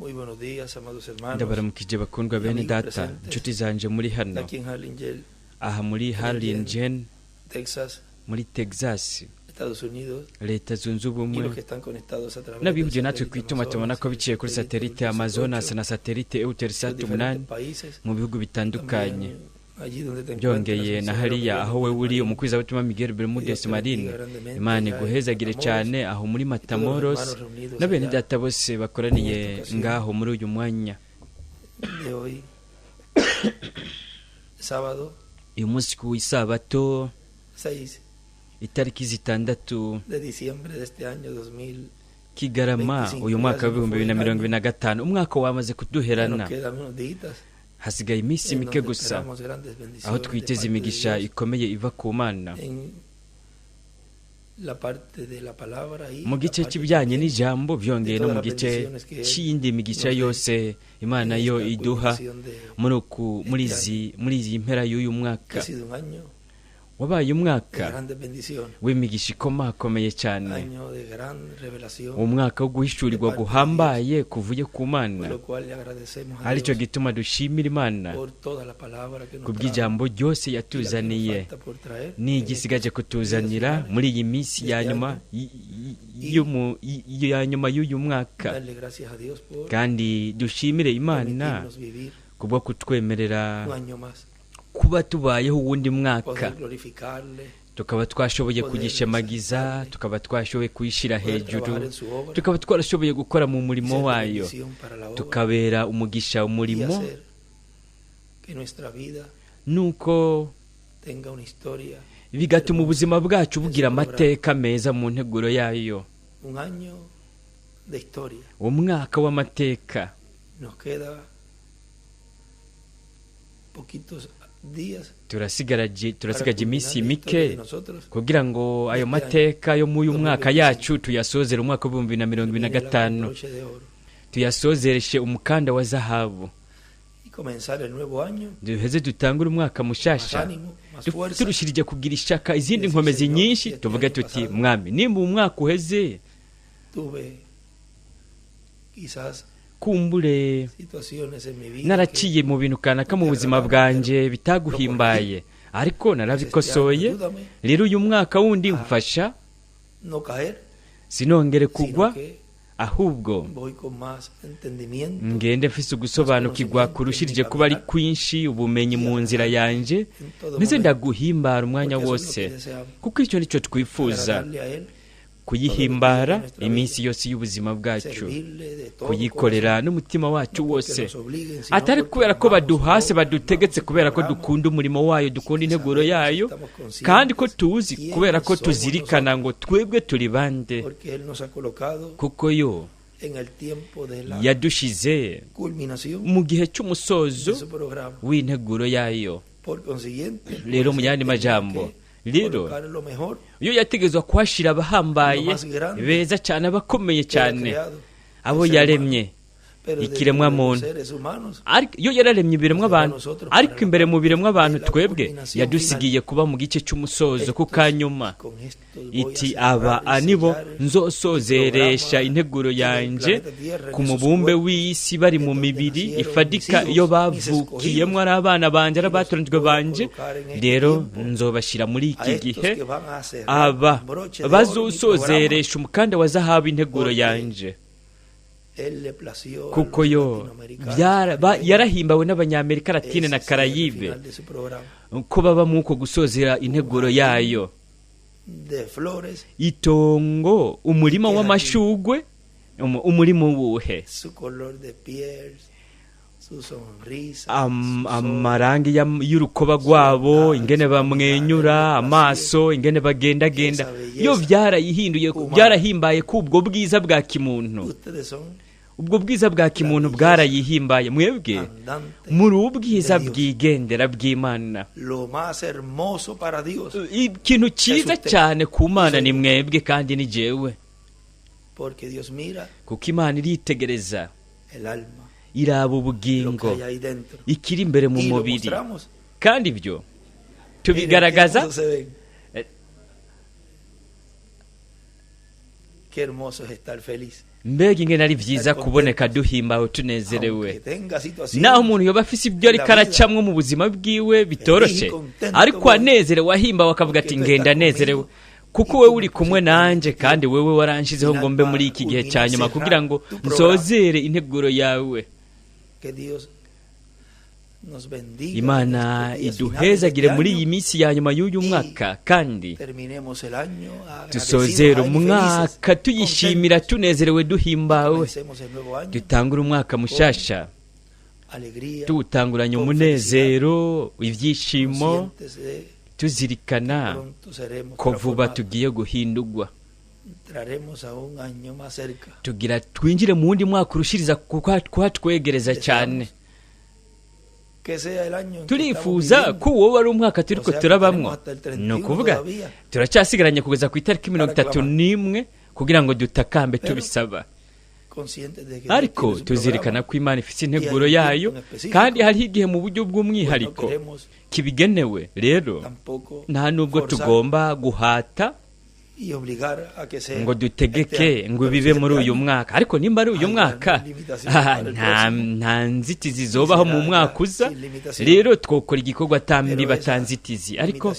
Muy buenos días, amados hermanos. ndabaramukije bakundwa bene data inshuti zanje muri hano Aquí en Harlingen, aha muri Harlingen Texas, muri Texas Estados Unidos, leta zunze y ubumwe los que están conectados a través n'abihuje del natwe satélite kwituma tubona ko biciye kuri satelite Amazonas na satelite Eutelsat 8 países, mu bihugu bitandukanye también allí donde te byongeye encuentras, na mi hariya Señor, aho we uri María, umukwiza w'ubutumwa Miguel Bermudez Marine Imana iguhezagire cyane aho muri Matamoros n'abene data bose bakoraniye ngaho muri uyu mwanya de hoy, sábado uyu munsi ku isabato 6 itariki zitandatu de diciembre de este año 2000. Kigarama uyu mwaka wa 2025 umwaka wamaze Ya kuduherana nos quedan unos días hasigaye iminsi en mike donde gusa esperamos grandes bendiciones aho de twiteze parte de imigisha Dios ikomeye iva ku Mana en la parte de la palabra y mu la gice parte cy'ibijyanye también n'ijambo byongeye no mu todas las gice bendiciones que cy'iyindi migisha nos yose Imana en yo esta iduha culminación de muri izi mpera y'uyu que mwaka ha sido un año wabaye de umwaka grandes bendiciones, w'imigisha ikomakomeye cyane año de gran revelación, umwaka wo guhishurirwa guhambaye kuvuye ku por Mana lo cual le agradecemos a aricyo Dios gituma dushimira Imana por toda la palabra que nos ku trajo bw'ijambo ryose y la que nos yatuzaniye falta por traer en n'igisigaje estos kutuzanira días finales. muri iyi minsi ya nyuma ya nyuma y'uyu mwaka Darle gracias a Dios por kandi dushimire Imana permitirnos vivir kubwo kutwemerera un año más, kuba tubayeho uwundi mwaka poder glorificarle, tukaba twashoboye kugishemagiza tukaba twashoboye kuyishyira poder hejuru trabajar en su obra, tukaba twarashoboye gukora mu ser murimo de wayo bendición para la obra tukabera umugisha y umurimo hacer que nuestra vida nuko tenga una historia, bigatuma ubuzima bwacu bugira amateka meza mu nteguro yayo un año de historia. umwaka w'amateka Nos queda poquitos días turasigaje para iminsi culminar la mike historia de nosotros kugira ngo ayo mateka yo mu uyu mwaka yacu tuyasozere umwaka wa 2025 broche de oro tuyasozereshe umukanda wa zahabu y comenzar el nuevo año duheze dutangure umwaka más mushasha ánimo, más fuerza. turushirije kugira ishaka izindi nkomezi nyinshi tuvuga tuti mwami nimba umwaka uheze Tuve quizás kumbure situaciones en mi vida naraciye mu bintu kanaka mu buzima bwanje bitaguhimbaye ariko narabikosoye rero uyu mwaka wundi mfasha que no caer, sinongere sino kugwa que ahubwo voy con más entendimiento ngende mfise ugusobanukirwa kurushirije kuba ari kwinshi ubumenyi mu nzira yanje en todo ndetse momento, ndaguhimbara umwanya porque eso es lo wose que deseamos, kuko icyo nicyo twifuza agradarle a él, kuyihimbara iminsi yose y'ubuzima bwacu servirle de todo kuyikorera n'umutima wacu corazón, no porque wose nos obliguen, sino atari porque kubera ko amamos baduhase su obra, badutegetse amamos kubera su ko programa, dukunda umurimo wayo dukunda integuro yayo estamos conscientes kandi ko tuzi quiénes kubera ko somos tuzirikana nosotros, ngo twebwe turi bande porque él nos ha colocado kuko yo en el tiempo de la yadushize culminación mu gihe de cy'umusozo su programa. w'integuro yayo Por consiguiente, rero mu pues, yandi tenía majambo que rero colocar lo mejor iyo yategezwa kuhashira abahambaye beza cyane abakomeye que era cyane creado, abo el ser yaremye humano. Pero ikiremwa dentro de los muntu seres humanos, ariko iyo yararemye ibiremwa abantu ariko imbere mu biremwa abantu twebwe yadusigiye kuba mu gice cy'umusozo ku kanyuma con estos voy a iti cerrar aba y anibo sellar nzosozeresha el integuro programa yanje en el planeta Tierra, ku en esos mubumbe cuerpos, w'isi bari mu en donde mibiri nacieron ifadika mis iyo hijos, bavukiyemo ari abana banje ari abatoranijwe banje rero tiempo nzobashyira muri a iki estos gihe que van a cerrar aba con broche de oro mi programa. bazosozeresha umukanda wa zahabu integuro Porque yanje Él le plació a kuko los yo latinoamericanos yarahimbawe n'abanyamerika latine na ese karayibe final de su programa, ko baba muko gusozera integuro yayo de flores, itongo umurima w'amashugwe umurima wuhe su color de piel, su sonrisa, amarangi y'urukoba rwabo ingene bamwenyura amaso ingene bagendagenda yo byarayihinduye byarahimbaye kubwo bwiza bwa kimuntu ustedes son ubwo bwiza bwa kimuntu bwarayihimbaye mwebwe andantes muri ubwiza bwigendera bw'Imana lo más hermoso para Dios, ikintu cyiza cyane ku Mana ni mwebwe kandi ni jewe porque Dios mira kuko Imana iritegereza el alma, iraba lo que ubugingo hay ahí dentro, ikiri imbere mu y lo mubiri mostramos. kandi ibyo Miren qué tubigaragaza hermoso se ven. Eh. Qué hermoso es estar feliz. mbega ingene ari vyiza kuboneka duhimbawe tunezerewe, naho umuntu yoba afise ibyo ariko aracamwo mu buzima bwiwe bitoroshe, ariko anezerewe ahimbawe akavuga ati ngenda nezerewe kuko wewe uri kumwe nanje, kandi wewe waranshizeho ngo mbe muri iki gihe cya nyuma kugira ngo nzozere integuro yawe. Imana iduhezagire muri iyi minsi ya nyuma y'uyu mwaka, kandi dusozere umwaka tuyishimira tunezerewe duhimbawe, dutangure umwaka mushasha tuwutanguranye umunezero, ibyishimo, tuzirikana ko vuba tugiye guhindurwa, tugira twinjire mu wundi mwaka urushiriza kuhatwegereza cyane. Turifuza ko wowe ari umwaka turiko turabamwo, ni ukuvuga turacyasigaranye kugeza ku itariki 31 kugira ngo dutakambe tubisaba, ariko tuzirikana ko Imana ifite integuro yayo, kandi hariho igihe mu buryo bw'umwihariko kibigenewe. Rero nta nubwo tugomba guhata ngo dutegeke ngo bibe muri uyu mwaka, ariko nimba ari uyu mwaka nta nzitizi zobaho mu mwaka uza, rero twokora igikorwa tambi batanzitizi, ariko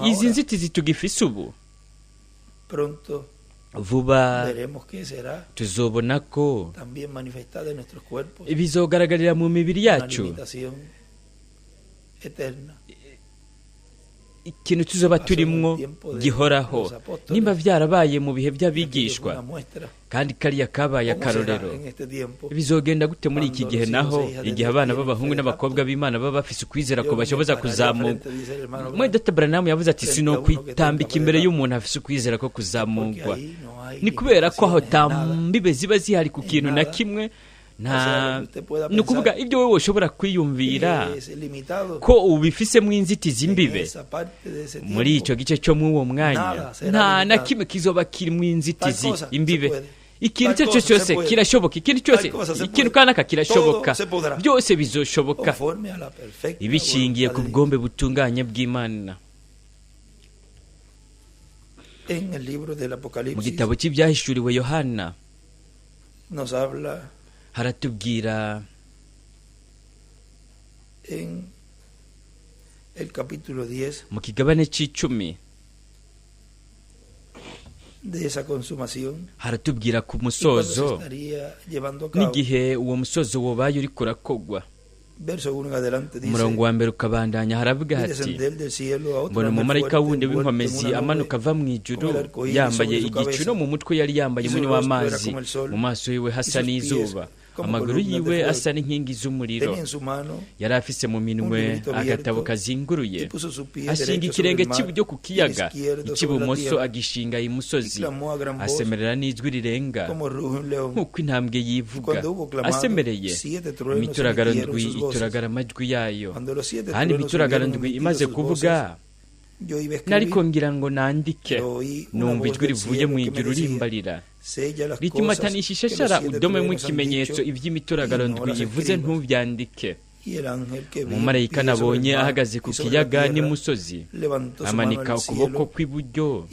izi nzitizi tugifise ubu vuba tuzobona ko bizogaragarira mu mibiri yacu ikintu tuzoba turimwo gihoraho, nimba vyarabaye mu bihe by'abigishwa kandi kariya kabaye akarorero, bizogenda gute muri iki gihe naho igihe abana b'abahungu n'abakobwa b'Imana baba bafise ukwizera ko bashoboza kuzamuka? Dr. Branham yavuze ati sino kwitambika imbere y'umuntu afise ukwizera ko kuzamurwa, ni kubera ko aho tambibe ziba zihari ku kintu na kimwe. Ni ukuvuga ibyo wowe ushobora kwiyumvira ko ubifisemo inzitizi imbibe muri icyo gice cyo mu uwo mwanya, nta na kimwe kizoba kirimo inzitizi imbibe. Ikintu cyo cyose kirashoboka, ikintu kanaka kirashoboka, byose bizoshoboka ibishingiye ku bwombe butunganye bw'Imana. Mu gitabo cy'ibyahishuriwe Yohana haratubwira mu kigabane c'icumi haratubwira ku musozo n'igihe uwo musozo wobaye uri kurakogwa. Umurongo wa mbere ukabandanya haravuga hati, mbona umumarayika wundi w'inkomezi amanuka ava mu ijuru yambaye igicu, no mu mutwe yari yambaye umunyu w'amazi, mu maso yiwe hasa n'izuba, amaguru yiwe asa n'inkingi z'umuriro, yari afise mu minwe agatabo kazinguruye, ashinga ikirenge cy'iburyo ku kiyaga, icy'ibumoso agishinga imusozi, asemerera n'ijwi rirenga nk'uko intambwe yivuga, asemereye imituragaro ndwi ituragara amajwi yayo, kandi imituragaro ndwi imaze kuvuga, nariko ngira ngo nandike, numva ijwi rivuye mu ijuru rimbarira ritimatanisha ishashara udomemo ikimenyetso iby'imituragaro ndwi ivuze ntubyandike. Umumarayika nabonye ahagaze ku kiyaga n'imusozi, amanika ukuboko kw'iburyo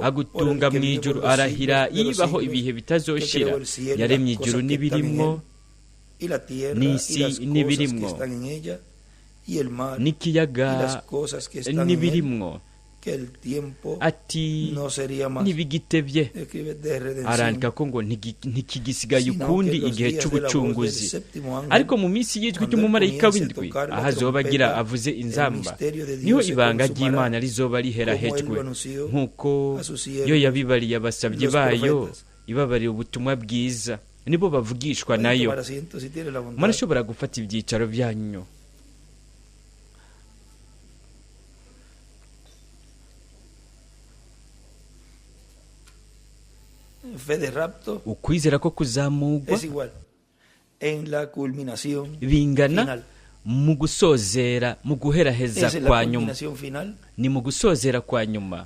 agutunga mu ijuru, arahira yibaho ibihe bitazoshira, yaremye ijuru n'ibirimwo, n'isi n'ibirimwo, n'ikiyaga n'ibirimwo, ati ntibigitebye. Arandika ko ngo ntikigisigaye ukundi igihe cy'ubucunguzi, ariko mu minsi y'ijwi ry'umumarayika w'indwi, aho azoba agira avuze inzamba, niho ibanga ry'Imana rizoba riherahejwe, nk'uko yo yabibariye abasabyi bayo, ibabarira ubutumwa bwiza, nibo bavugishwa nayo. Murashobora gufata ibyicaro byanyu. Ukwizera ko kuzamurwa bingana mu gusozera, mu guheraheza kwa nyuma. Ni mu gusozera kwa nyuma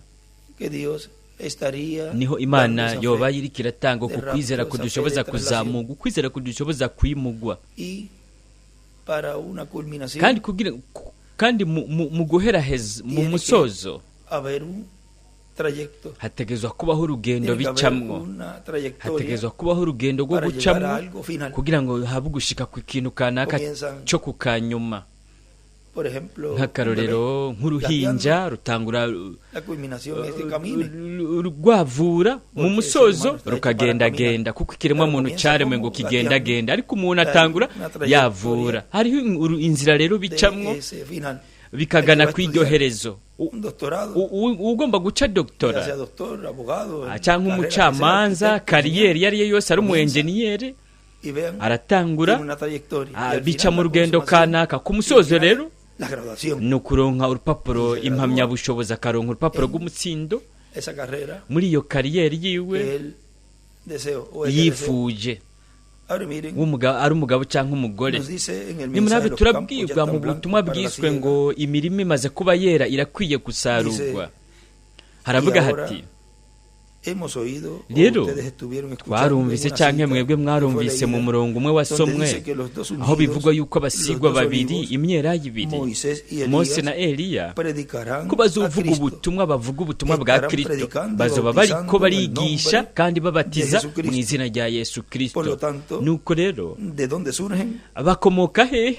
niho Imana yoba iriko iratanga ku kwizera kudushoboza kuzamurwa, ukwizera kudushoboza kwimugwa, kandi mu guheraheza, mu musozo hategezwa kubaho urugendo bicamwo, hategezwa kubaho urugendo rwo gucamwo kugira ngo habe gushika ku kintu kanaka cyo kukanyuma. Nk'akarorero nk'uruhinja rutangura rwavura mu musozo rukagendagenda, kuko ikiremwa muntu caremwe ngo kigendagenda, ariko umuntu atangura yavura. Hariho inzira rero bicamwo bikagana kw'iryoherezo. Ugomba guca doktora cyangwa umucamanza, kariyeri yari yo yose, ari umu enjeniyeri, aratangura bica mu rugendo kanaka. Ku musozo rero ni ukuronka urupapuro impamyabushobozi, akaronka urupapuro rw'umutsindo muri iyo kariyeri yiwe yifuje, ari umugabo cyangwa umugore. Nimurabe turabwirwa mu butumwa bwiswe ngo imirimo imaze kuba yera irakwiye gusarurwa. Haravuga hati, rero twarumvise cyangwa mwebwe mwarumvise mu murongo umwe wasomwe aho bivugwa yuko abasigwa babiri, imyelayo ibiri, Mose na Eliya, ko bazovuga ubutumwa, bavuga ubutumwa bwa Kristo, bazoba bariko barigisha kandi babatiza mu izina rya Yesu Kristo. Nuko rero bakomoka hehe?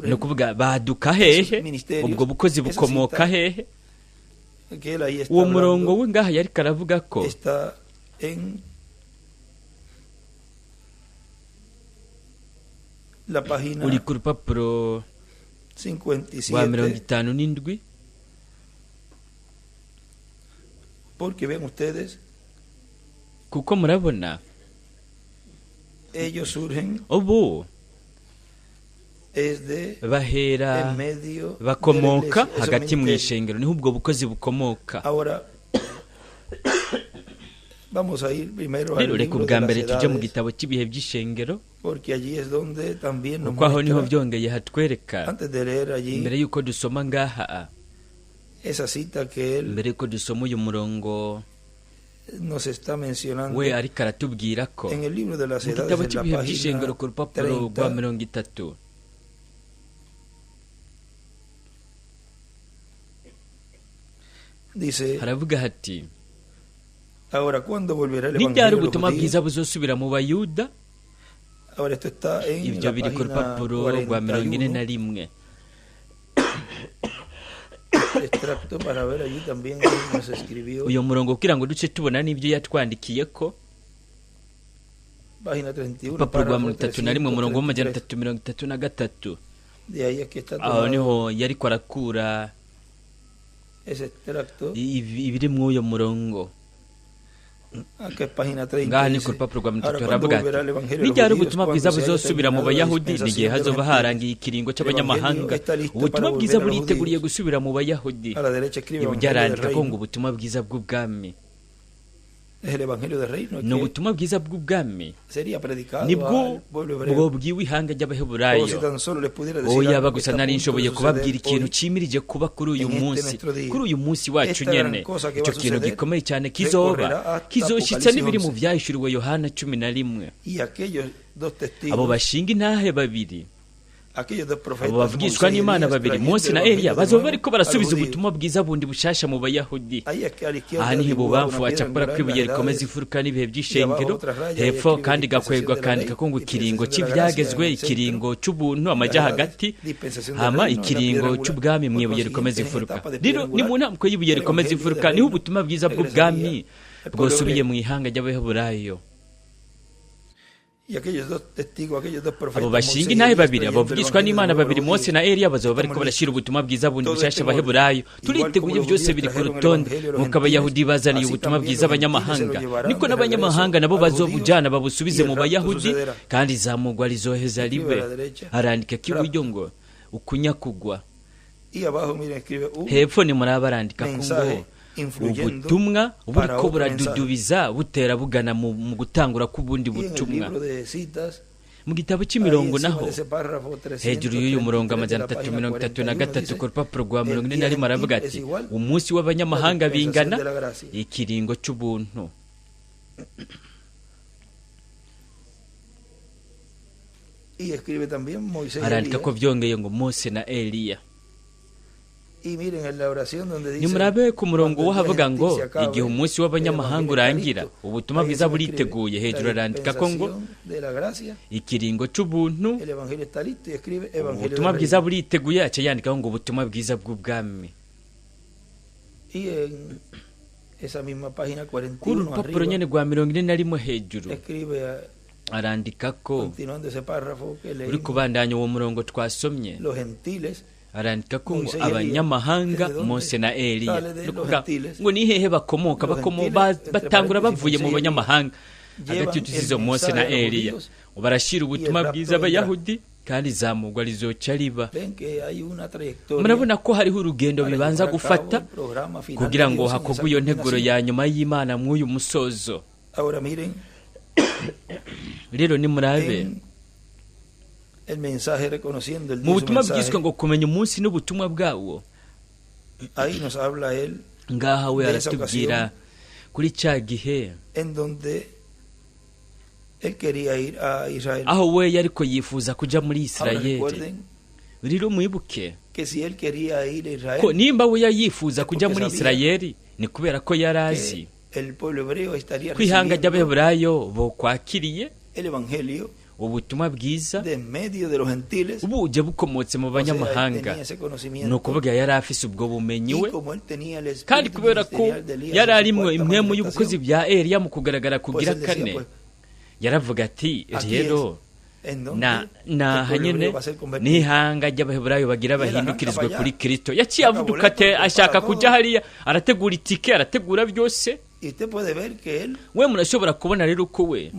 No kuvuga baduka hehe? Ubwo bukozi bukomoka hehe? Uwo murongo we ngaha yari karavuga ko uri ku rupapuro rwa 57. Kuko murabona ubu bahera bakomoka hagati mu ishengero, niho ubwo bukozi bukomoka. Rero reka ubwa mbere tujye mu gitabo cy'ibihe by'ishengero, kuko aho niho byongeye hatwereka, mbere y'uko dusoma ngaha, mbere y'uko dusoma uyu murongo we ariko aratubwira ko mu gitabo cy'ibihe by'ishengero ku rupapuro rwa 30 haravuga hati, n'ibyari ubutumwa bwiza buzosubira mu Bayuda. Ibyo biri ku rupapuro rwa 41. Uyu murongo kugira ngo duce tubona n'ibyo yatwandikiye ko, urupapuro rwa 31 umurongo wa 333. Aho niho yari kwarakura ibiri mu uyo murongo. Ngaha ni ku rupapuro rwa 30 haravuga ati, n'ibyari ubutumwa bwiza buzosubira mu Bayahudi, n'igihe hazova harangiye ikiringo cy'abanyamahanga, ubutumwa bwiza buriteguriye gusubira mu Bayahudi. Ibu byarandika ko ngo ubutumwa bwiza bw'ubwami, ni ubutumwa bwiza bw'ubwami, nibwo bwobwiwe ihanga ry'Abaheburayo. Yaba gusa nari nshoboye kubabwira ikintu cimirije kuba kuri uyu munsi wacu nyene. Icyo kintu gikomeye cyane kizoshitsa n'ibiri mu vyahishuriwe Yohana 11. Abo bashinga intahe babiri, abo bavugishwa n'Imana babiri, Mose na Eliya, bazoba bariko barasubiza ubutumwa bwiza bundi bushasha mu Bayahudi. Aha niho ibubamfu acakora kw'ibuye rikomeza ifuruka n'ibihe by'ishengero, hepfo kandi gakwegwa kandika ko ngo ikiringo cy'ivyagezwe, ikiringo cy'ubuntu amaja hagati, hama ikiringo cy'ubwami mw'ibuye rikomeza ifuruka. Rero ni mu ntambwe y'ibuye rikomeza ifuruka niho ubutumwa bwiza bw'ubwami bwosubiye mu ihanga ry'Abaheburayo. Abo bashinga intahe babiri, abavugishwa n'Imana babiri, Mose na Eliya, bazoba bariko barashira ubutumwa bwiza bundi bushasha Abaheburayo. Turiteguye byose biri ku rutonde. Nk'uko Abayahudi bazaniye ubutumwa bwiza abanyamahanga, niko n'abanyamahanga nabo bazobujana babusubize mu Bayahudi, kandi izamugwa rizoheza ribe. Arandika k'iburyo ngo ukunyakugwa, hepfo ni muri abarandika ko ngo ubutumwa buriko buradudubiza butera bugana mu gutangura k'ubundi butumwa. Mu gitabo cy'imirongo naho hejuru y'uyu murongo 333 ku rupapuro rwa 41 aravuga ati, umunsi w'abanyamahanga bingana ikiringo cy'ubuntu. Arandika ko vyongeye ngo Mose na Eliya. nimurabe ku murongo wo havuga ngo igihe umunsi w'abanyamahanga urangira ubutumwa bwiza buriteguye, hejuru arandika ko ngo ikiringo cy'ubuntu, ubutumwa bwiza buriteguye, aca yandikaho ngo ubutumwa bwiza bw'ubwami. Kuri urupapuro nyene rwa 41 hejuru arandika ko uri kubandanya uwo murongo twasomye, arandika ko ngo abanyamahanga Mose na Eliya, ngo ni hehe bakomoka, batangura bavuye mu banyamahanga hagati y'utuzizo Mose na Eliya, barashira ubutumwa bwiza abayahudi kandi izamurwa rizoca riba. Murabona ko hariho urugendo bibanza gufata kugira ngo hakorwe iyo nteguro ya nyuma y'Imana mw'uyu musozo. Rero nimurabe mu butumwa bwiswe ngo kumenya umunsi n'ubutumwa bwawo, ngaha we aratubwira kuri cya gihe aho we yariko yifuza kuja muri Isirayeli. Rero mwibuke ko nimba we yifuza kuja muri Isirayeli ni kubera ko yarazi kwihanga ry'Abaheburayo bo kwakiriye ubutumwa bwiza ubuje bukomotse mu banyamahanga, ni ukuvuga yari afise ubwo bumenyi we, kandi kubera ko yari arimwo impwemu y'ubukozi bya Eliya mu kugaragara kugira kane, yaravuga ati rero hanyene n'ihanga ry'Abaheburayo bagira bahindukirizwe kuri Kristo. Yaciye avuduka ate ashaka kuja hariya, arategura itike, arategura byose. We murashobora kubona rero ko we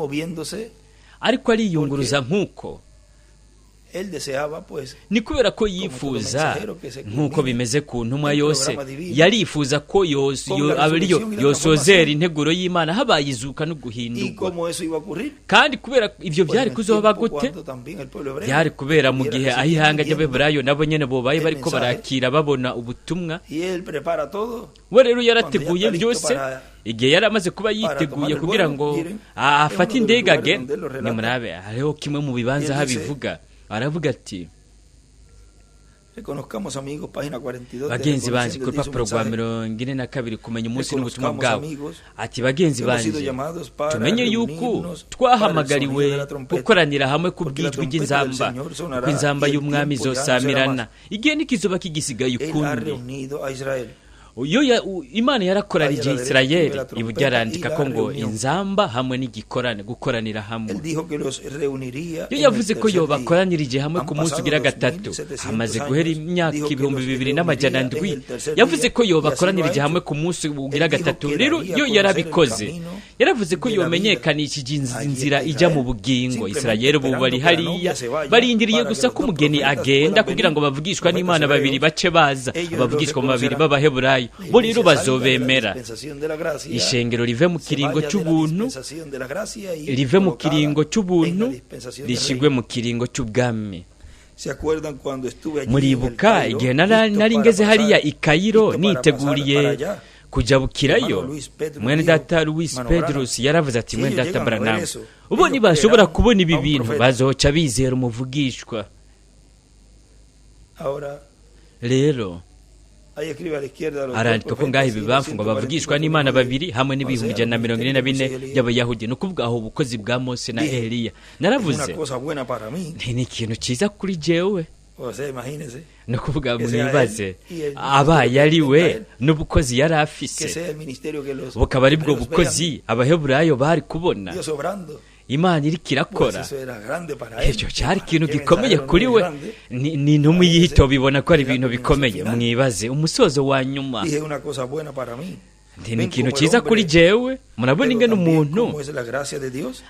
ariko ariyunguruza nk'uko ni kubera ko yifuza nk'uko bimeze ku ntumwa yose, yarifuza ko yosozera integuro y'Imana habaye izuka no guhindurwa. Kandi kubera ivyo byari kuzoba gute? Byari kubera mu gihe aho ihanga ry'Abaheburayo nabo nyene bobaye bariko barakira babona ubutumwa. We rero yarateguye byose, igihe yari amaze kuba yiteguye kugira ngo afate indege agende. Nimurabe hariho kimwe mu bibanza habivuga, aravuga ati bagenzi banje, ku rupapuro rwa 42 kumenya umunsi n'ubutumwa bwabo, ati bagenzi banje, tumenye yuko twahamagariwe gukoranira hamwe ku bw'ijwi ry'inzamba, kuko inzamba y'umwami izosamirana igihe n'ikizoba kigisigaye ukundi. Imana yarakoranije Isirayeli, iburyo arandika ko ngo inzamba hamwe n'igikorane, gukoranira hamwe. Yo yavuze ko yobakoranirije hamwe ku munsi ugira gatatu, hamaze guhera imyaka 2700. Yavuze ko yobakoranirije hamwe ku munsi ugira gatatu. Rero yo yarabikoze, yaravuze ko yomenyekanishije inzira ijya mu bugingo. Isirayeli bo bari hariya barindiriye gusa ko umugeni agenda kugira ngo bavugishwa n'Imana babiri bace baza, abavugishwa mu babiri b'Abaheburayo bo rero bazobemera. Ishengero rive mu kiringo cy'ubuntu, rive mu kiringo cy'ubuntu rishigwe mu kiringo cy'ubwami. Muribuka igihe nari ngeze hariya i Kairo niteguriye kuja bukirayo, mwene data Luis Pedros yaravuze ati, mwene data Branham, ubo ntibashobora kubona ibi bintu bazoca bizera umuvugishwa. Rero arandika ko ngaho ibibamfu ngo bavugishwa n'Imana babiri hamwe n'ibihumbi 144 y'Abayahudi. No kuvuga aho ubukozi bwa Mose na Eliya. Naravuze ni ikintu cyiza kuri jewe, no kuvuga mwibaze abaye ari we n'ubukozi yari afise, bukaba ari bwo bukozi Abaheburayo bari kubona Imana iri kirakora. Icyo cyari ikintu gikomeye kuri we, ni ntumwe yihito bibona ko ari ibintu bikomeye. Mwibaze umusozo wa nyuma, ni ikintu cyiza kuri jewe. Murabona ingene umuntu,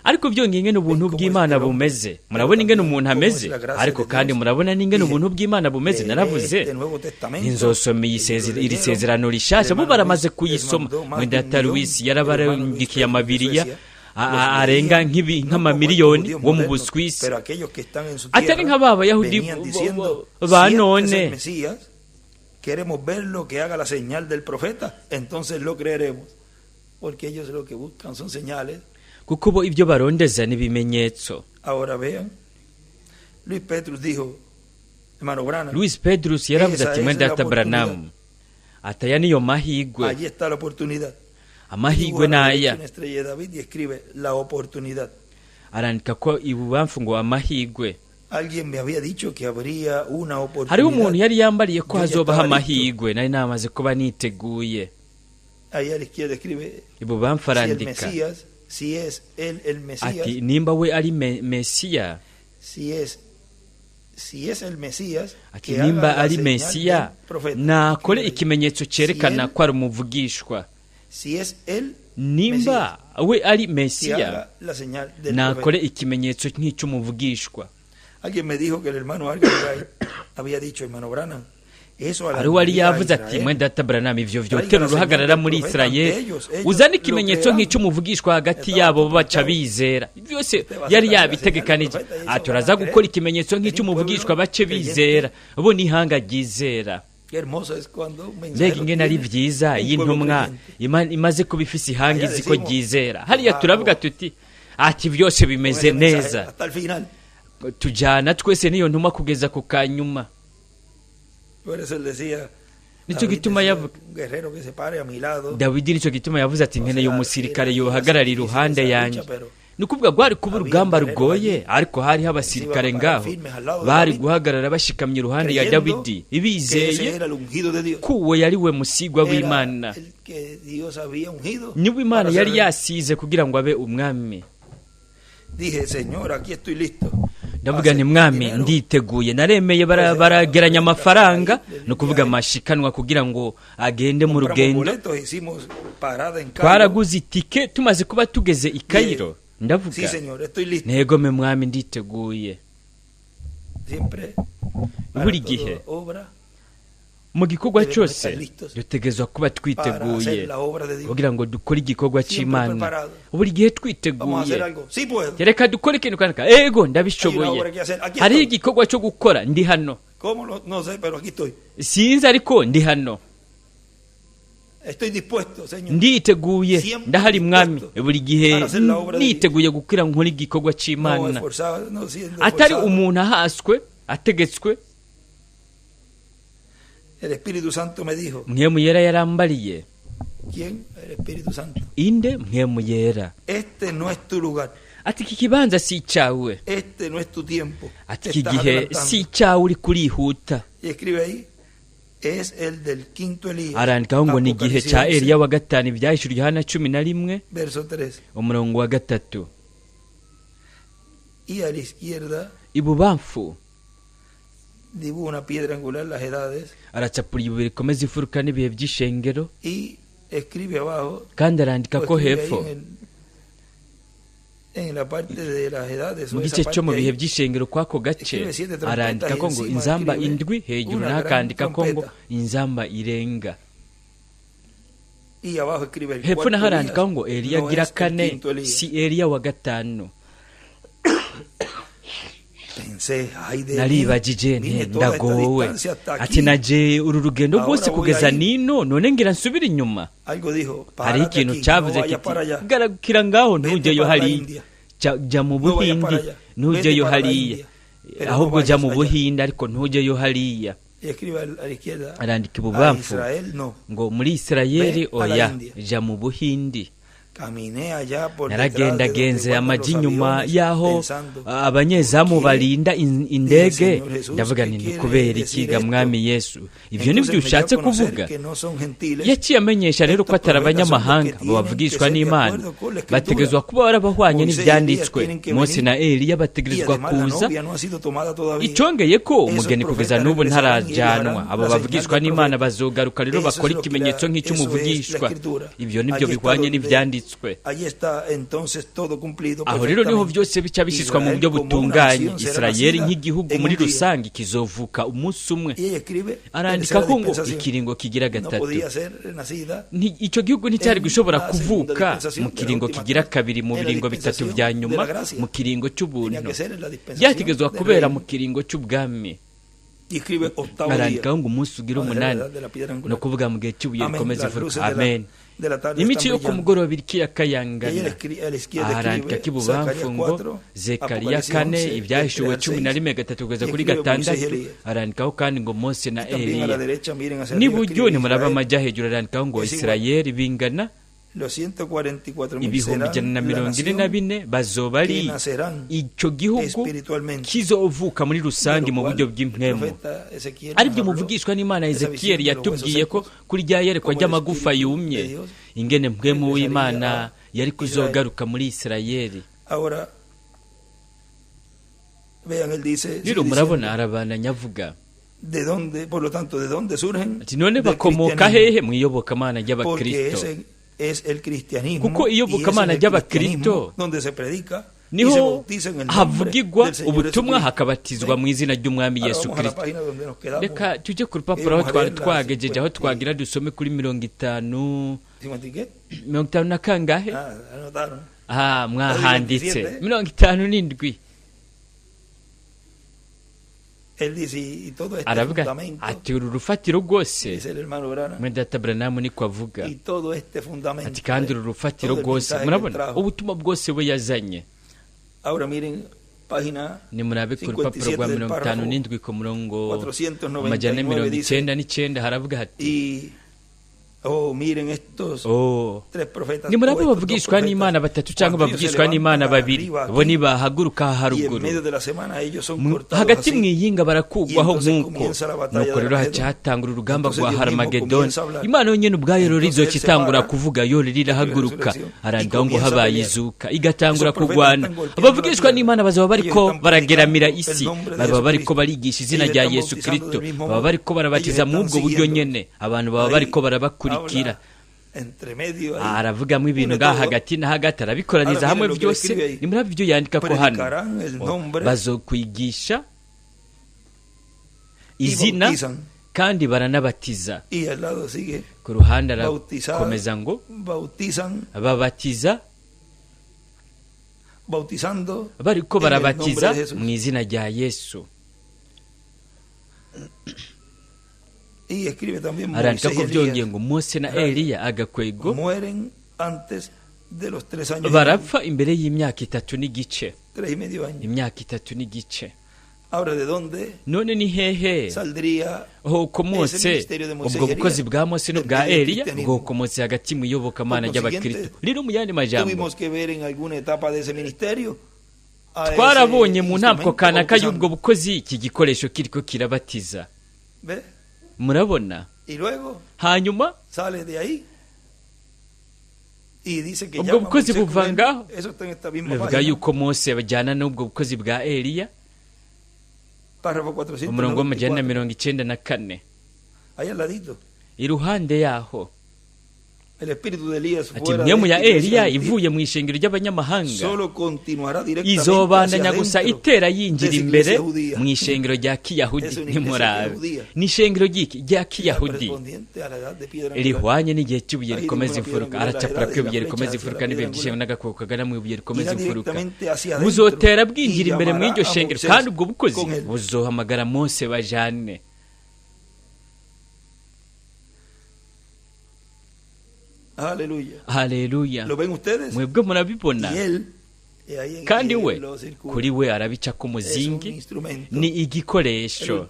ariko byongeye ingene ubuntu bw'Imana bumeze. Murabona ingene umuntu ameze, ariko kandi murabona n'ingene ubuntu bw'Imana bumeze. Naravuze inzosoma iri sezerano rishasha, bo baramaze kuyisoma. Mwendata Luis yarabarangikiye amabiriya arenga nk'amamiliyoni wo mu Buswisi, atari nk'Abayahudi ba none. Queremos ver lo que haga la señal del profeta, entonces lo creeremos, porque ellos lo que buscan son señales. Kuko bo ibyo barondeza n'ibimenyetso. Ahora vean, Luis Petrus dijo, Luis Pedrus yaravuze ati mwenda data Branham ataya niyo mahigwe, allí está la oportunidad. amahigwe naya. Una estrella de David y escribe la oportunidad. Arandika ko ibubamfu ngo amahigwe. Alguien me había dicho que habría una oportunidad. Hariho umuntu yari yambariye ko hazobaho amahigwe, nari namaze kuba niteguye. Ahí a la izquierda escribe ibubamfu arandika si es él el Mesías, ati nimba we ari Mesiya, si es el Mesías, ati nimba ari Mesiya nakore ikimenyetso cyerekana ko ari umuvugishwa. Si es él nimba we ari Mesiya nakore profeta. ikimenyetso nk'icy'umuvugishwa. Alguien me dijo que el hermano Argyle había dicho, hermano Branham, eso a la ari wari yavuze ati mwenda data Branham ivyo vyotera uruhagarara muri Israeli, uzana ikimenyetso nk'icy'umuvugishwa hagati yabo baca bizera. Byose yari yabitegekanije, aturaza gukora ikimenyetso nk'icy'umuvugishwa bace bizera, bo nihanga ryizera. Mbega ingene ari byiza iyi ntumwa imaze kuba ifise ihanga izi ko ryizera. Hariya turavuga tuti ati byose bimeze neza, tujyana twese niyo ntumwa kugeza ku kanyuma. Nicyo gituma yavuga Dawidi, nicyo gituma yavuze ati nkeneye umusirikare yohagarara iruhande yanjye. Nukuvuga gwari kuba urugamba rugoye, ariko hariho abasirikare ngaho bari guhagarara bashikamye iruhande ya Dawidi ibizeye kuwe yari we musigwa w'Imana, niwe Imana yari yasize kugira ngo abe umwami. Ndavuga nti mwami nditeguye, naremeye barageranya amafaranga, no kuvuga amashikanwa kugira ngo agende mu rugendo. Twaraguze itike tumaze kuba tugeze i Cairo. Ndavuga ntego me mwami nditeguye. Buri gihe mu gikorwa cyose dutegezwa kuba twiteguye kugira ngo dukore igikorwa cy'Imana. Buri gihe twiteguye, reka dukore ikintu kanaka, ego ndabishoboye, hari igikorwa cyo gukora, ndi hano, sinzi ariko ndi hano, nditeguye, ndahari mwami. Buri gihe niteguye gukira nkora igikorwa cy'Imana, atari umuntu ahaswe ategetswe. El Espíritu Santo me dijo. Mpwemu yera yarambariye. ¿Quién? El Espíritu Santo. Inde mpwemu yera. Este no es tu lugar. Ati iki kibanza si cyawe. Este no es tu tiempo. Ati iki gihe si cyawe uri kurihuta. Y escribe ahí, es el del quinto Elías. Arandikaho ngo ni igihe cya Eliya wa gatanu, ibyahishuriwe Yohana 11 verso 3 umurongo wa 3. Y a la izquierda ibubamfu dibuja una piedra angular, las edades, aracapura ibuye rikomeza imfuruka n'ibihe by'ishengero, y escribe abajo, kandi arandika ko hepfo en la parte de las edades, mu gice cyo mu bihe by'ishengero kwako gace arandika ko ngo inzamba indwi, hejuru n'akandika ko ngo inzamba irenga. Y abajo escribe el hepfo naho arandika ngo Eliya gira kane, si Eliya wa gatanu. Naribagije ndagowe, ati naje uru rugendo rwose kugeza nino, none ngira nsubira inyuma. Hari ikintu cyavuze kiti garukira ngaho ntujyeyo hariya, jya mu Buhindi ntujyeyo hariya, ahubwo jya mu Buhindi ariko ntujyeyo hariya. Arandika ibubamfu ngo muri Isirayeli oya, jya mu Buhindi. Naragendagenze amajyi inyuma y'aho abanyezamu barinda indege. Ndavuga nti kubera ikiga mwami Yesu, ibyo nibyo ushatse kuvuga. Yaciye amenyesha rero ko atari abanyamahanga babavugishwa n'Imana, bategezwa kuba barabahwanye n'ibyanditswe. Mose na Eliya bategezwa kuza. Icongeye ko umugeni kugeza n'ubu ntarajyanwa, abo bavugishwa n'Imana bazogaruka rero bakora ikimenyetso nk'icy'umuvugishwa. Ibyo nibyo bihwanye n'ibyanditswe. Aho rero niho byose bica bishyizwa mu buryo butunganye. Isirayeli nk'igihugu muri rusange kizovuka umunsi umwe. Arandika ko ngo ikiringo kigira 3. Icyo gihugu nticyari gushobora kuvuka mu kiringo kigira 2 mu biringo 3 bya nyuma, mu kiringo cy'ubuntu. Byategezwa kubera mu kiringo cy'ubwami. Arandika ngo umunsi ugira 8, no kuvuga mu gihe cy'ubuye rikomeza ivuka. Amen. imico yo ku mugoroba iriko irakayangana. Aharandika k'ibubamfu ngo Zekariya 4 ibyahishuwe 11:3 kugeza kuri 6. Arandikaho kandi ngo Mose na Eliya. N'iburyo nimuraba amajya hejuru arandikaho ngo Isirayeli bingana 144,000 bazoba ari icyo gihugu kizovuka muri rusange mu buryo bw'impwemu. Aribyo muvugishwa n'Imana Ezekiyeli yatubwiye ko kuri rya yerekwa ry'amagufa yumye ingene mpwemu w'Imana yari kuzogaruka muri Isirayeli. Rero murabona arabandanya avuga ati none bakomoka hehe mu iyobokamana ry'Abakristo? Kuko iyobokamana ry'Abakristo niho havugirwa ubutumwa hakabatizwa mu izina ry'Umwami Yesu Kristo. Reka tujye ku rupapuro aho twari twagejeje, aho twagira dusome kuri 50 na kangahe? Mwahanditse 57. Aravuga ati uru rufatiro rwose Mwendata Branham niko avuga ati kandi uru rufatiro rwose murabona ubutumwa bwose we yazanye. Ni murabe ku rupapuro rwa 57 ku murongo 199 haravuga hati ni murabe bavugishwa n'Imana batatu cyangwa bavugishwa n'Imana babiri, bo nibahaguruka haruguru hagati mwiyinga barakugwaho nk'uko nuko rero hacatangura urugamba rwa Harmagedoni. Imana yonyene ubwayo rero izokitangura kuvuga yo rirahaguruka arangaho ngo habaye izuka igatangura kugwana. Abavugishwa n'Imana bazaba bariko barageramira isi, baba bariko barigisha izina rya Yesu Kristo, baba bariko barabatiza mu ubwo buryo nyene, abantu baba bariko barabakura. Aravugamwe ibintu ngaha hagati na hagati arabikoraniza hamwe byose. Ni muri byo yandika ko hano bazokwigisha izina kandi baranabatiza. Ku ruhande arakomeza ngo babatiza bariko barabatiza mu izina rya Yesu. Arandika ko byongeye ngo Mose na Eliya agakwego barapfa imbere y'imyaka 3 n'igice. Imyaka 3 n'igice. None ni hehe ko Mose ubwo bukozi bwa Mose no bwa Eliya bwo komotse hagati mu iyobokamana ry'Abakristo? Rero mu yandi majambo twarabonye mu ntabwo kanaka y'ubwo bukozi iki gikoresho kiriko kirabatiza. Murabona hanyuma ubwo bukozi buvanga bivuga yuko Mose bajyana n'ubwo bukozi bwa Eliya. Umurongo 194 iruhande yaho ati mwemu ya Eliya ivuye mu ishengero ry'abanyamahanga izobandanya gusa itera yinjira imbere mu ishengero rya Kiyahudi. Nimurabe ni ishengero rya Kiyahudi rihwanye n'igihe cy'ubuye rikomeza imfuruka. Aracapura ko ubuye rikomeza imfuruka n'ibihe by'ishengero n'agakoko kagana mu buye rikomeza imfuruka buzotera bwinjira imbere mu iryo shengero, kandi ubwo bukozi buzohamagara Mose bajane. Haleluya. Mwebwe murabibona kandi we kuri we arabica ku muzingi, ni igikoresho.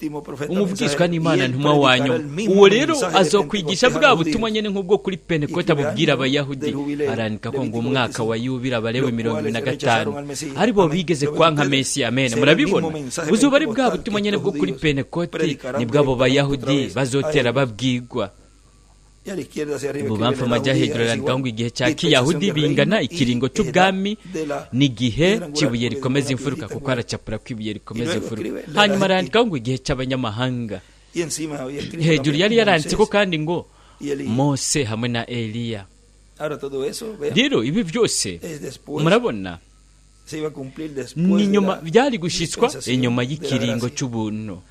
Umuvugishwa n'Imana ntumwa wanyu uwo rero azokwigisha bwa butumwa nyene nk'ubwo kuri Pentekote bubwira Abayahudi. Arandika ko ngo umwaka wa Yubile Abalewi 25 ari bo bigeze kwanka Mesiya. Amen. Murabibona buzoba ari bwa butumwa nyene bwo kuri Pentekote nibwo abo Bayahudi bazotera babwigwa. Bubamfa amajya hejuru arandika ngo igihe cya Kiyahudi bingana ikiringo cy'ubwami n'igihe cy'ibuye rikomeza imfuruka, kuko aracapura ko ibuye rikomeza imfuruka. Hanyuma arandika ngo igihe cy'abanyamahanga. Hejuru yari yaranditse ko kandi ngo Mose hamwe na Eliya. Rero ibi byose murabona ni nyuma byari gushitswa inyuma y'ikiringo cy'ubuntu.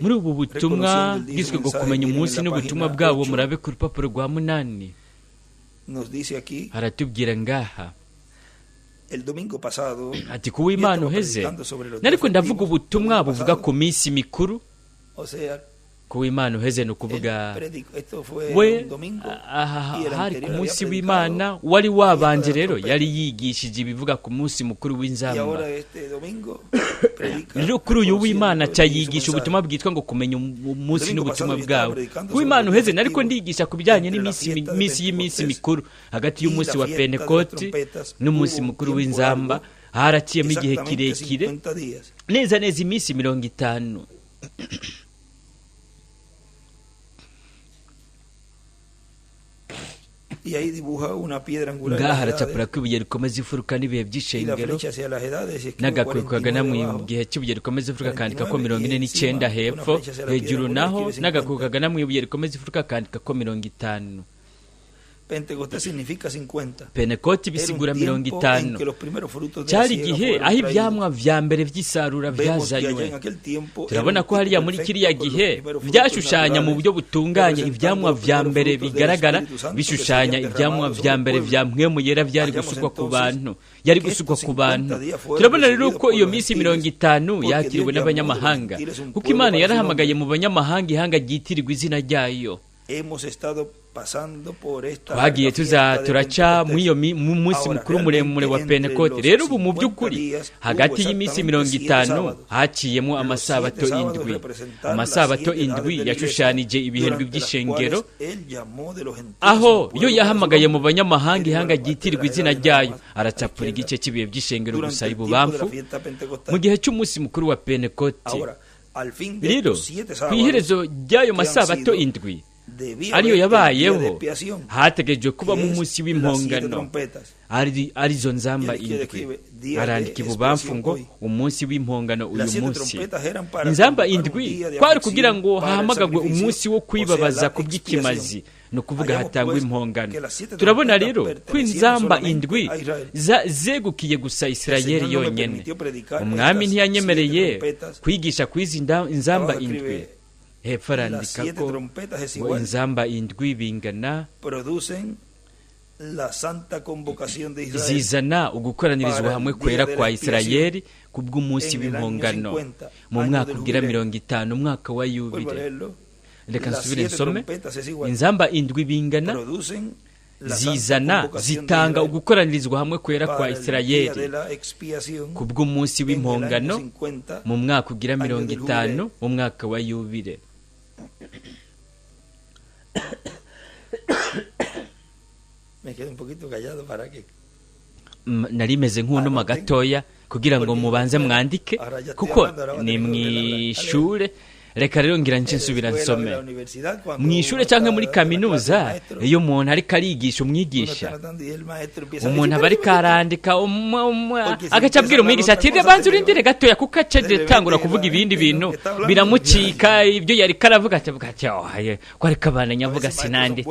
Muri ubu butumwa bwiswe ngo kumenya umunsi n'ubutumwa bwabo, murabe ku rupapuro rwa 8 haratubwira ngaha ati kuba Imana uheze nariko ndavuga ubutumwa buvuga ku minsi mikuru ku w'Imana uheze ni ukuvuga we hari ku munsi w'Imana wari wabanje rero yari yigishije ibivuga ku munsi mukuru w'inzamba. Rero kuri uyu w'Imana cyayigisha ubutumwa bwitwa ngo kumenya umunsi n'ubutumwa bwawe. Ku w'Imana uheze nariko ndigisha ku bijyanye y'iminsi mikuru hagati y'umunsi wa Pentekote n'umunsi mukuru w'inzamba. Haraciyemo igihe kirekire neza iminsi 50. ngaha haracapura ko ibuye rikomeza ifuruka n'ibihe by'ishengero n'agakwego kagana mu gihe cy'ibuye rikomeza ifuruka kandika ko 49 hepfo hejuru, naho n'agakwego kagana mu ibuye rikomeza ifuruka kandika ko 50. Pentekote bisigura 50. Cyari igihe aho ibyamwa vya mbere by'isarura byazanywe. Turabona ko hariya muri kiriya gihe byashushanya mu buryo butunganye ibyamwa vya mbere bigaragara bishushanya ibyamwa vya mbere vya mpwemu yera byari gusukwa ku bantu, yari gusukwa ku bantu. Turabona rero ko iyo minsi 50 yakiriwe n'abanyamahanga, kuko Imana yarahamagaye mu banyamahanga ihanga ryitirirwa izina ryayo. Twagiye turaca mu munsi mukuru muremure wa Pentekote. Rero ubu mu by'ukuri hagati y'iminsi 50 haciyemo amasabato 7. Amasabato 7 yashushanije ibihembwe by'ishengero, aho yo yahamagaye mu banyamahanga ihanga ryitirirwa izina ryayo. Aracapura igice cy'ibihe by'ishengero gusa ibubamfu mu gihe cy'umunsi mukuru wa Pentekote. Rero ku iherezo ry'ayo masabato 7 ariyo yabayeho, hategejwe kuba mu munsi w'impongano, arizo nzamba 7. Arandika ibubamfu ngo umunsi w'impongano uyu munsi. Inzamba 7 kwari kugira ngo hahamagagwe umunsi wo kwibabaza ku by'ikimazi, no kuvuga hatangwa impongano. Turabona rero ko inzamba 7 zegukiye gusa Isirayeli yonyene. Umwami ntiyanyemereye kwigisha kwizi inzamba 7. Hepfo arandika ko ngo inzamba 7 bingana zizana ugukoranirizwa hamwe kwera kwa Isirayeli kubw'umunsi w'impongano mu mwaka ugira 50, umwaka wa Yubile. Reka nsubire nsome. Inzamba 7 bingana zizana zitanga ugukoranirizwa hamwe kwera kwa Isirayeli kubw'umunsi w'impongano mu mwaka ugira 50, umwaka wa Yubile. Narimeze nk'unuma gatoya kugira ngo mubanze mwandike, kuko ni mwishure. Reka rero ngira nce nsubira nsome. Mwishure cyangwa muri kaminuza, iyo umuntu ariko arigisha umwigisha, umuntu aba ariko arandika agacabwira umwigisha ati banza urindire gatoya, kuko acede tangura kuvuga ibindi bintu biramucika ibyo yari karavuga ati ko ariko abananya avuga sinandi.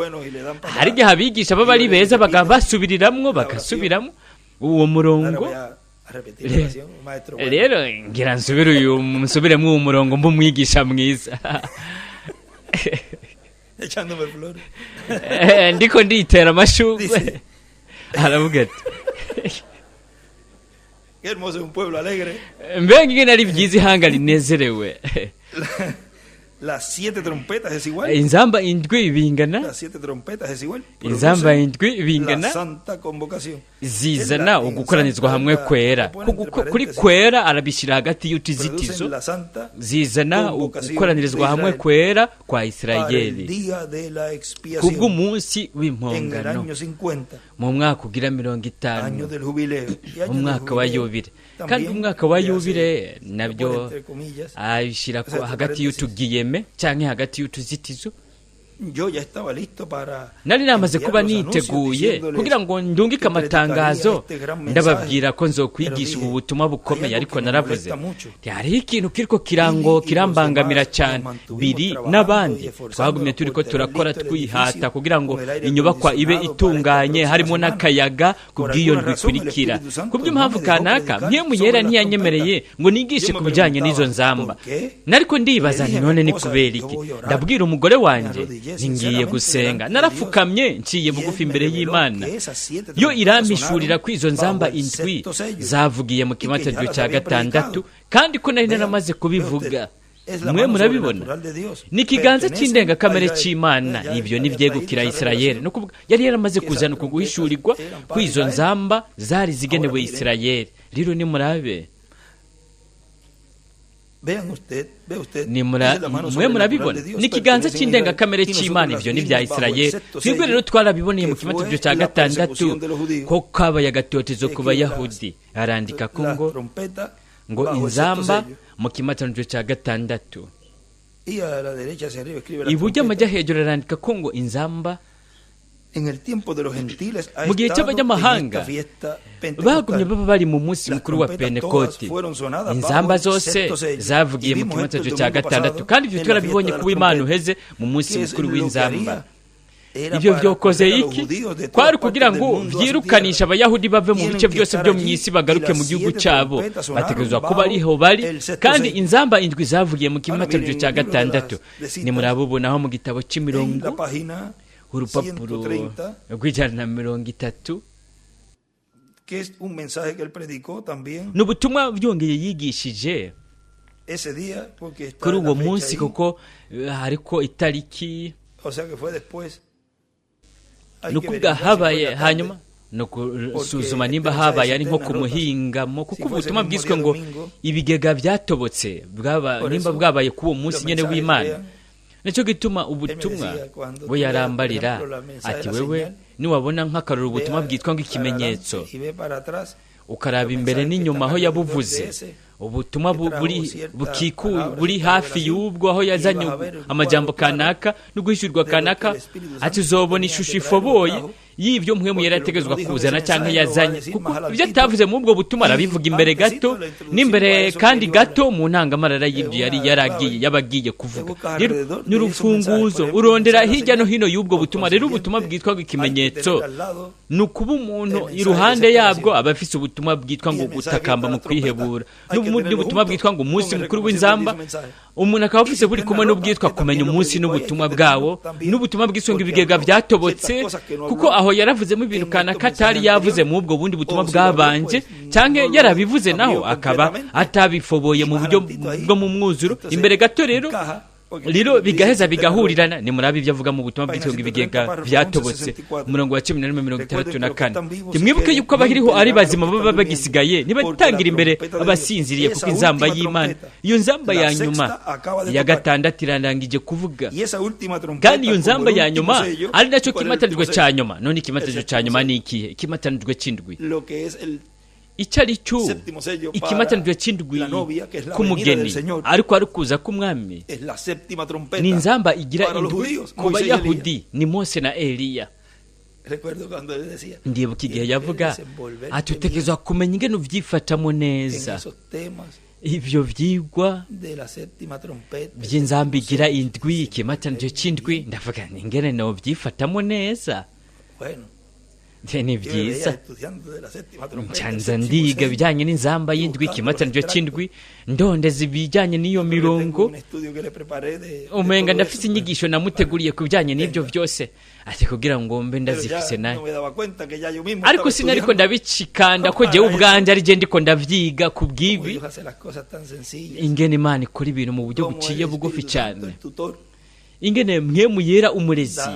Hari igihe abigisha baba ari beza bagasubiramwo bagasubiramo uwo murongo. Rero ngira nsubiremo uwo murongo mbu mwigisha mwiza. Ndiko nditera amashugwe. Aravuga ati mbega ingene ari byiza ihanga rinezerewe. Las 7 trompetas es igual. Inzamba 7 bingana. Las 7 trompetas es igual. Inzamba 7 bingana. La santa convocación. Zizana ugukoranizwa hamwe kwera. Kuri kwera arabishyira hagati y'utuzitizo. Zizana ugukoranirizwa hamwe kwera kwa Isirayeli kubw'umunsi w'impongano mu mwaka ugira 50, umwaka wa Yubile. Kandi umwaka wa Yubile nabyo ayishyira hagati y'utugiyeme cyangwa hagati y'utuzitizo. Nari namaze kuba niteguye kugira ngo ndungike amatangazo ndababwira ko nzokwigisha ubu butumwa bukomeye, ariko naravuze hariho ikintu kiriko kirambangamira cyane. Biri n'abandi twagumye turiko turakora twihata kugira ngo inyubakwa ibe itunganye, harimo n'akayaga kubw'iyo ndwikurikira. Kubw'impamvu kanaka mpemu yera ntiyanyemereye ngo nigishe ku bijyanye n'izo nzamba. Nariko ndibaza nti none ni kubera iki? Ndabwira umugore wanje ngiye gusenga, narafukamye nciye bugufi imbere y'Imana. Yo irampishurira ko izo nzamba 7 zavugiye mu kimatajwe cya 6, kandi ko nari naramaze kubivuga. mwe murabibona ni ikiganza cy'indengakamere cy'Imana. Ibyo nibyegukira Isirayeli, no kuvuga yari yaramaze kuzana uku guhishurirwa kw'izo nzamba zari zigenewe Isirayeli. Rero ni murabe, mwe murabibona ni ikiganza cy'indengakamere cy'Imana. Ibyo ni bya Isirayeli. Twebwe rero twarabiboneye mu kimataniro cya 6 ko kabaye agatotezo ku Bayahudi. Arandika ko ngo inzamba mu kimataniro cya 6 iburyo amajya hejuru arandika ko ngo inzamba mu gihe cy'abanyamahanga bagumye baba bari mu munsi mukuru wa Pentekote. Inzamba zose zavugiye mu kimataniro cya 6, kandi ibyo turabibonye kuba Imana uheze mu munsi mukuru w'inzamba. Ibyo byokoze iki? Kwari kugira ngo vyirukanisha Abayahudi bave mu bice byose byo mu isi bagaruke mu gihugu cyabo. Bategerezwa kuba ariho bari, kandi inzamba indwi zavugiye mu kimataniro cya 6. Ni murabubonaho mu gitabo cy'imirongo urupapuro rw'130. N'ubutumwa byongeye yigishije kuri uwo munsi, kuko hariko itariki nukuvuga habaye hanyuma no kusuzuma nimba habaye ari nko kumuhingamo, kuko ubutumwa bwiswe ngo ibigega byatobotse nimba bwabaye kuwo munsi nyene w'Imana. Nicyo gituma ubutumwa bo yarambarira ati, wewe niwabona nk'akaruru ubutumwa bwitwa ngo ikimenyetso, ukaraba imbere n'inyuma aho yabuvuze, ubutumwa buri hafi y'ubwo aho yazanye amajambo kanaka no guhishurwa kanaka, ati uzobona ishusho ifoboye y'ibyo mpwemu yari ategezwa kuzana cyangwa yazanye, kuko ibyo atavuze mu ubwo butumwa arabivuga imbere gato n'imbere kandi gato mu ntangamarara y'ibyo yari yabagiye kuvuga. Rero n'urufunguzo urondera hirya no hino y'ubwo butumwa. Rero ubutumwa bwitwa ngo ikimenyetso ni ukuba umuntu iruhande yabwo aba afise ubutumwa bwitwa ngo gutakamba mu kwihebura, n'ubutumwa bwitwa ngo umunsi mukuru w'inzamba. Umuntu akaba afise buri kumwe n'ubwitwa kumenya umunsi n'ubutumwa bwawo, n'ubutumwa bwiswe ngo ibigega byatobotse, kuko aho yaravuzemo ibintu kanaka atari yavuze mu ubwo bundi butumwa bwabanje, cyangwa yarabivuze naho akaba atabifoboye mu buryo bwo mu mwuzuro imbere gato. Rero bigaheza bigahurirana. Ni murabi ibyo avuga mu butumwa bwitwa ngo ibigega byatobotse, umurongo wa 11:64. Timwibuke yuko abahiriho ari bazima baba bagisigaye nibatangira imbere abasinziriye, kuko inzamba y'Imana, iyo nzamba ya nyuma ya 6 irandangije kuvuga, kandi iyo nzamba ya nyuma ari nacyo kimatanirwe cya nyuma. None ikimatanirwe cya nyuma ni ikihe? Ikimatanirwe cy'indwi. Icyo ari cyo ikimatanirwe cy'indwi k'umugeni, ariko ari kuza k'umwami. Ni inzamba igira indwi ku Bayahudi, ni Mose na Eliya. Ndibuka igihe yavuga ati utegerezwa kumenya ingene uvyifatamo neza. Ibyo vyigwa by'inzamba igira indwi, ikimatanirwe cy'indwi, ndavuga ni ingene no vyifatamo neza. Ni byiza ncanza ndiga bijyanye n'inzamba y'indwi, ikimatanirwe cy'indwi, ndondeza ibijyanye n'iyo mirongo. Umenga ndafite inyigisho namuteguriye ku bijyanye n'ibyo byose, ati kugira ngo mbe ndazifise nayo, ariko sinariko ndabicikanda ko jewe ubwanje ari je ndiko ndavyiga ku bw'ibi ingene Imana ikora ibintu mu buryo buciye bugufi cyane, ingene mwemu yera umurezi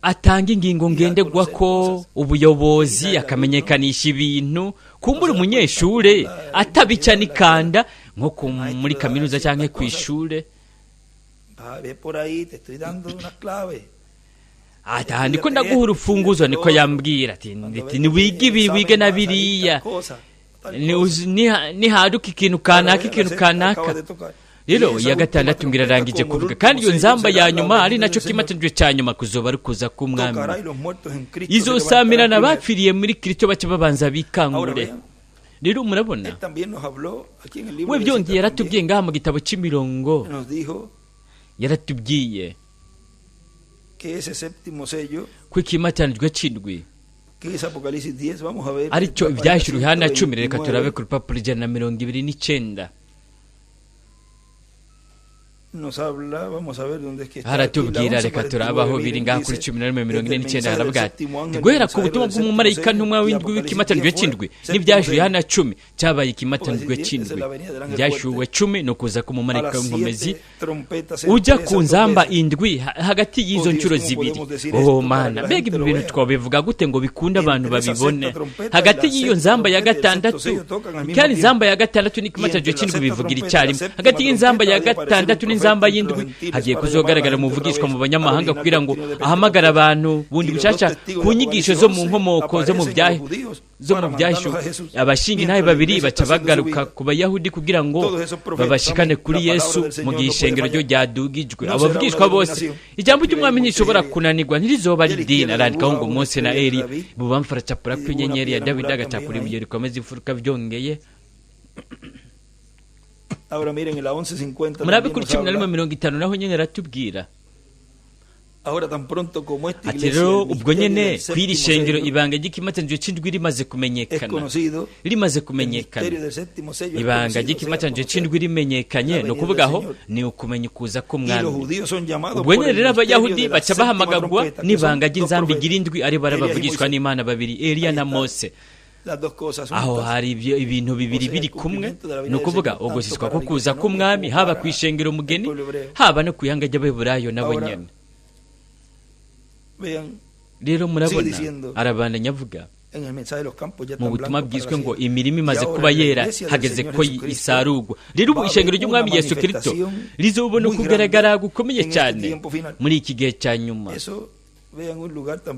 atanga ingingo ngendegwa ko ubuyobozi akamenyekanisha ibintu. Kumbura umunyeshure atabica nikanda nko muri kaminuza cyangwa ku ishure, ata ndiko ndaguha urufunguzo, niko yambwira ati ni wige na biriya, ni haduka ikintu kanaka. Rero ya 6 ngira rangije kuvuga, kandi iyo nzamba ya nyuma ari nacyo kimatanirwe cya nyuma kuzoba ari kuza k'umwami. Izo samirana bapfiriye muri Kristo bace babanza bikangure. Rero murabona we byongeye yaratubwiye ngaha mu gitabo cy'imirongo, yaratubwiye ko ikimatanirwe cy'indwi aricyo ibyashyiriwe hana 10. Reka turabe ku rupapuro 129. haratubwira reka turabaho biri ngaha kuri 11:49 haravuga ati guhera ku butumwa bw'umumarayika ntumwa w'indwi w'ikimatanijwe cy'indwi n'ibyashuye hana 10 cyabaye ikimatanijwe cy'indwi byashuwe 10 no kuza ku mumarayika w'inkomezi ujya ku nzamba indwi hagati y'izo ncuro zibiri. Mana mbega ibi bintu twabivuga gute ngo bikunde abantu babibone? Hagati y'iyo nzamba ya gatandatu kandi nzamba ya gatandatu n'ikimatanijwe cy'indwi bivugira icyarimwe. Hagati y'inzamba ya gatandatu n'inzamba y'indwi hagiye kuzogaragara muvugishwa mu banyamahanga kugira ngo ahamagara abantu bundi bushasha ku nyigisho zo mu nkomoko zo mu byahisho. Abashinga intahe babiri baca bagaruka ku bayahudi kugira ngo babashikane kuri Yesu mu gihe ishengero ryo ryadugijwe. Abavugishwa bose ijambo ry'umwami ntishobora kunanirwa, ntirizoba ridini. Arandikaho ngo Mose na Eli bubamfara capura kw'inyenyeri ya Dawidi agacapura ibuye rikomeza imfuruka byongeye. Murabe kuri 11:50 naho nyene ratubwira ati rero ubwo nyene kw'iri shengero ibanga ry'ikimatanijwe cy'indwi rimaze kumenyekana ibanga ry'ikimatanijwe cy'indwi rimenyekanye no kuvuga aho ni ukumenya ukuza k'umwami. ubwo nyene rero abayahudi baca bahamagagwa n'ibanga ry'inzambi girindwi ari barabavugishwa n'Imana babiri Eliya na Mose. Aho hari ibintu bibiri biri kumwe, no kuvuga ugusiswa ko kuza k'umwami haba kwishengero mugeni haba no kuyanga ry'abaheburayo nabo nyene. Rero murabona arabandanya avuga mu butumwa bwiswe ngo imirimo imaze kuba yera hageze ko isarugwa. Rero ubu ishengero ry'umwami Yesu Kristo rizobona kugaragara gukomeye cyane muri iki gihe cya nyuma.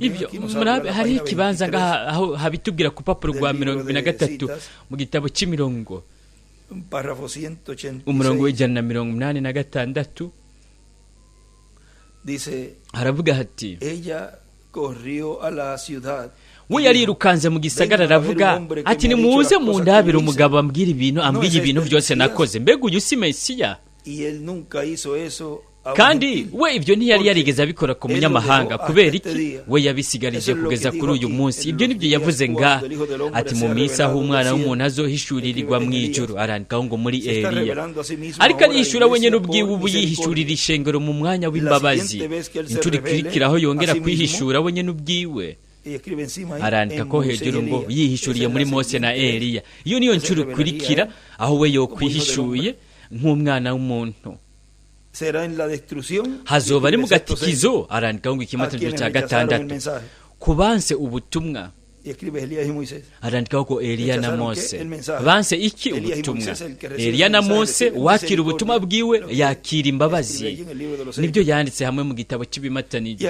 Ibyo murabe hari ikibanza ngaho habitubwira ku papuro rwa 23 mu gitabo cy'imirongo umurongo w'186 haravuga hati we yarirukanze mu gisagara aravuga ati nimuze mu ndabira umugabo ambwira ibintu byose nakoze. Mbega uyu si Mesiya? Kandi we ibyo ntiyari yarigeze abikora ku munyamahanga. Kubera iki? We yabisigarije kugeza kuri uyu munsi. Ibyo nibyo yavuze ngaha ati mu minsi aho umwana w'umuntu azohishuririrwa mu ijuru. Arandikaho ngo muri Eliya. Ariko arihishura wenyine ubwiwe ubu yihishurira ishengero mu mwanya w'imbabazi. Incuro ikurikiraho yongera kwihishura wenyine ubwiwe. Arandika ko hejuru ngo yihishuriye muri Mose na Eliya. Iyo niyo ncuro ikurikira aho we yokwihishuye nk'umwana w'umuntu. Hazoba ari mu gatikizo. Arandikaho ngo ikimatanijwe cya gatandatu kubanse ubutumwa. Arandikaho ko Eliya na Mose banse iki ubutumwa. Eliya na Mose wakira ubutumwa bwiwe yakira imbabazi. Nibyo yanditse hamwe mu gitabo cy'ibimatanijwe.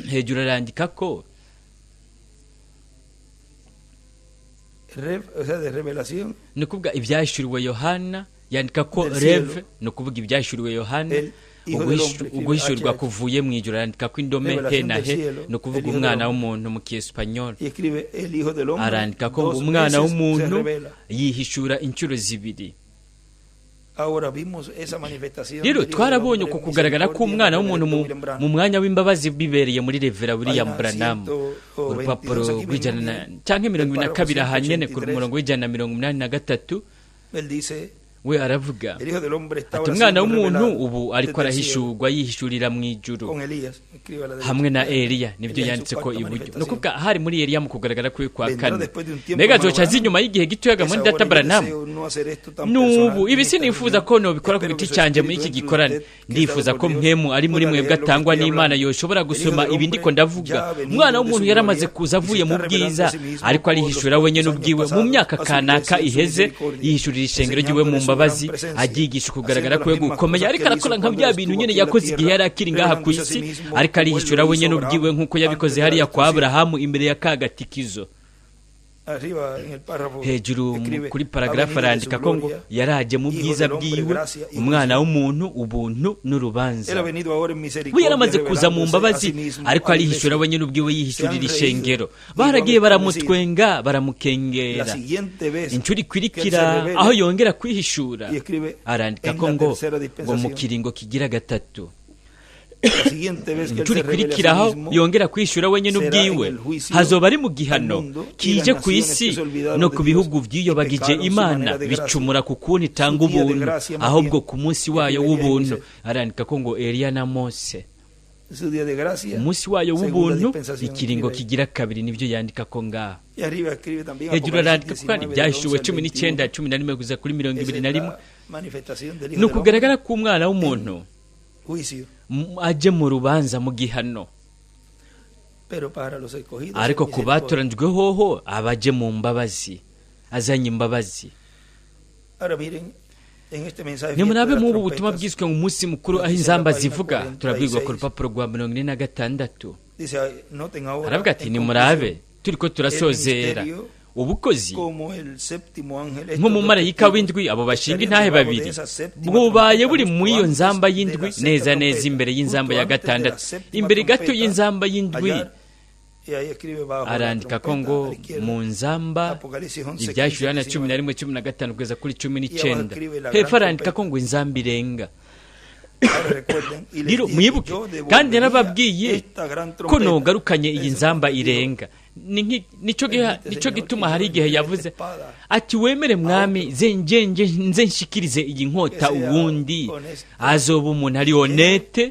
Hejuru arandika ko ni kuvuga ibyahishuriwe Yohana. Yandika ko reve no kuvuga ibyahishuriwe Yohana. Uguhishurwa kuvuye mu ijuru. Arandika ko indome he na he no kuvuga umwana w'umuntu mu Kiespanyol. Arandika ko umwana w'umuntu yihishura incuro zibiri. Rero twarabonye uko kugaragara k'umwana w'umuntu mu mwanya w'imbabazi bibereye muri Revera William Branham. Urupapuro rw'ijana cyangwa 22 ahanyene ku murongo w'183 we aravuga ati umwana w'umuntu ubu ariko arahishurwa yihishurira mu ijuru hamwe na Eliya. Nibyo yanditse ko iburyo no kuvuga hari muri Eliya mu kugaragara kwe kwa kane. Mbega zoca zinyuma y'igihe gito yaga muri Data Branham. Nubu ibi sinifuza ko no bikora ku giti cyanje muri iki gikorane. Ndifuza ko mwemu ari muri mwebwe atangwa n'Imana yoshobora gusoma ibi ndiko ndavuga. Umwana w'umuntu yaramaze kuza avuye mu bwiza ariko arihishura wenyine ubwiwe mu myaka kanaka iheze yihishurira ishengero ryiwe mu mbabazi agigisha kugaragara kwe gukomeye. Ariko arakora nka bya bintu nyene yakoze igihe yari akiri ngaha ku isi. Ariko arihishura wenyine ubwiwe nk'uko yabikoze hariya kwa Abrahamu imbere ya kagatikizo. Hejuru kuri paragrafu arandika ko ngo yaraje mu bwiza bwiwe umwana w'umuntu ubuntu n'urubanza. We yaramaze kuza mu mbabazi ariko arihishura wenyine ubwiwe yihishurira ishengero. Baragiye baramutwenga baramukengera. Incuro ikurikira aho yongera kwihishura arandika ko ngo mu kiringo kigira gatatu inshuro ikurikiraho yongera kwishura wenyine ubwiwe hazoba ari mu gihano kije ku isi no ku bihugu byiyobagije Imana bicumura ku kuntu itanga ubuntu, ahubwo ku munsi wayo w'ubuntu. Arandika ko ngo Eliya na Mose umunsi wayo w'ubuntu ikiringo kigira kabiri, nibyo yandika ko ngaha. Hejuru arandika ko kandi byahishuwe 19:11 kuza kuri 21 ni ukugaragara k'umwana w'umuntu aje mu rubanza mu gihano, ariko ku batoranijwe hoho abaje mu mbabazi, azanye imbabazi. Nimurabe mu butumwa bwiswe mu munsi mukuru aho inzamba zivuga, turabwirwa ku rupapuro rwa 46 aravuga ati nimurabe turiko turasozera ubukozi nk'umumarayika w'indwi, abo bashinga intahe babiri bwubaye buri mu iyo nzamba y'indwi, neza neza imbere y'inzamba ya gatandatu, imbere gato y'inzamba y'indwi. Arandika ko ngo mu nzamba ibyashyuwe na 11:15 kugeza kuri 19, hepfo arandika ko ngo inzamba irenga. Rero mwibuke kandi narababwiye ko nogarukanye iyi nzamba irenga. Nico gituma hari igihe yavuze ati wemere mwami nze nshikirize iyi nkota uwundi, azoba umuntu ari honete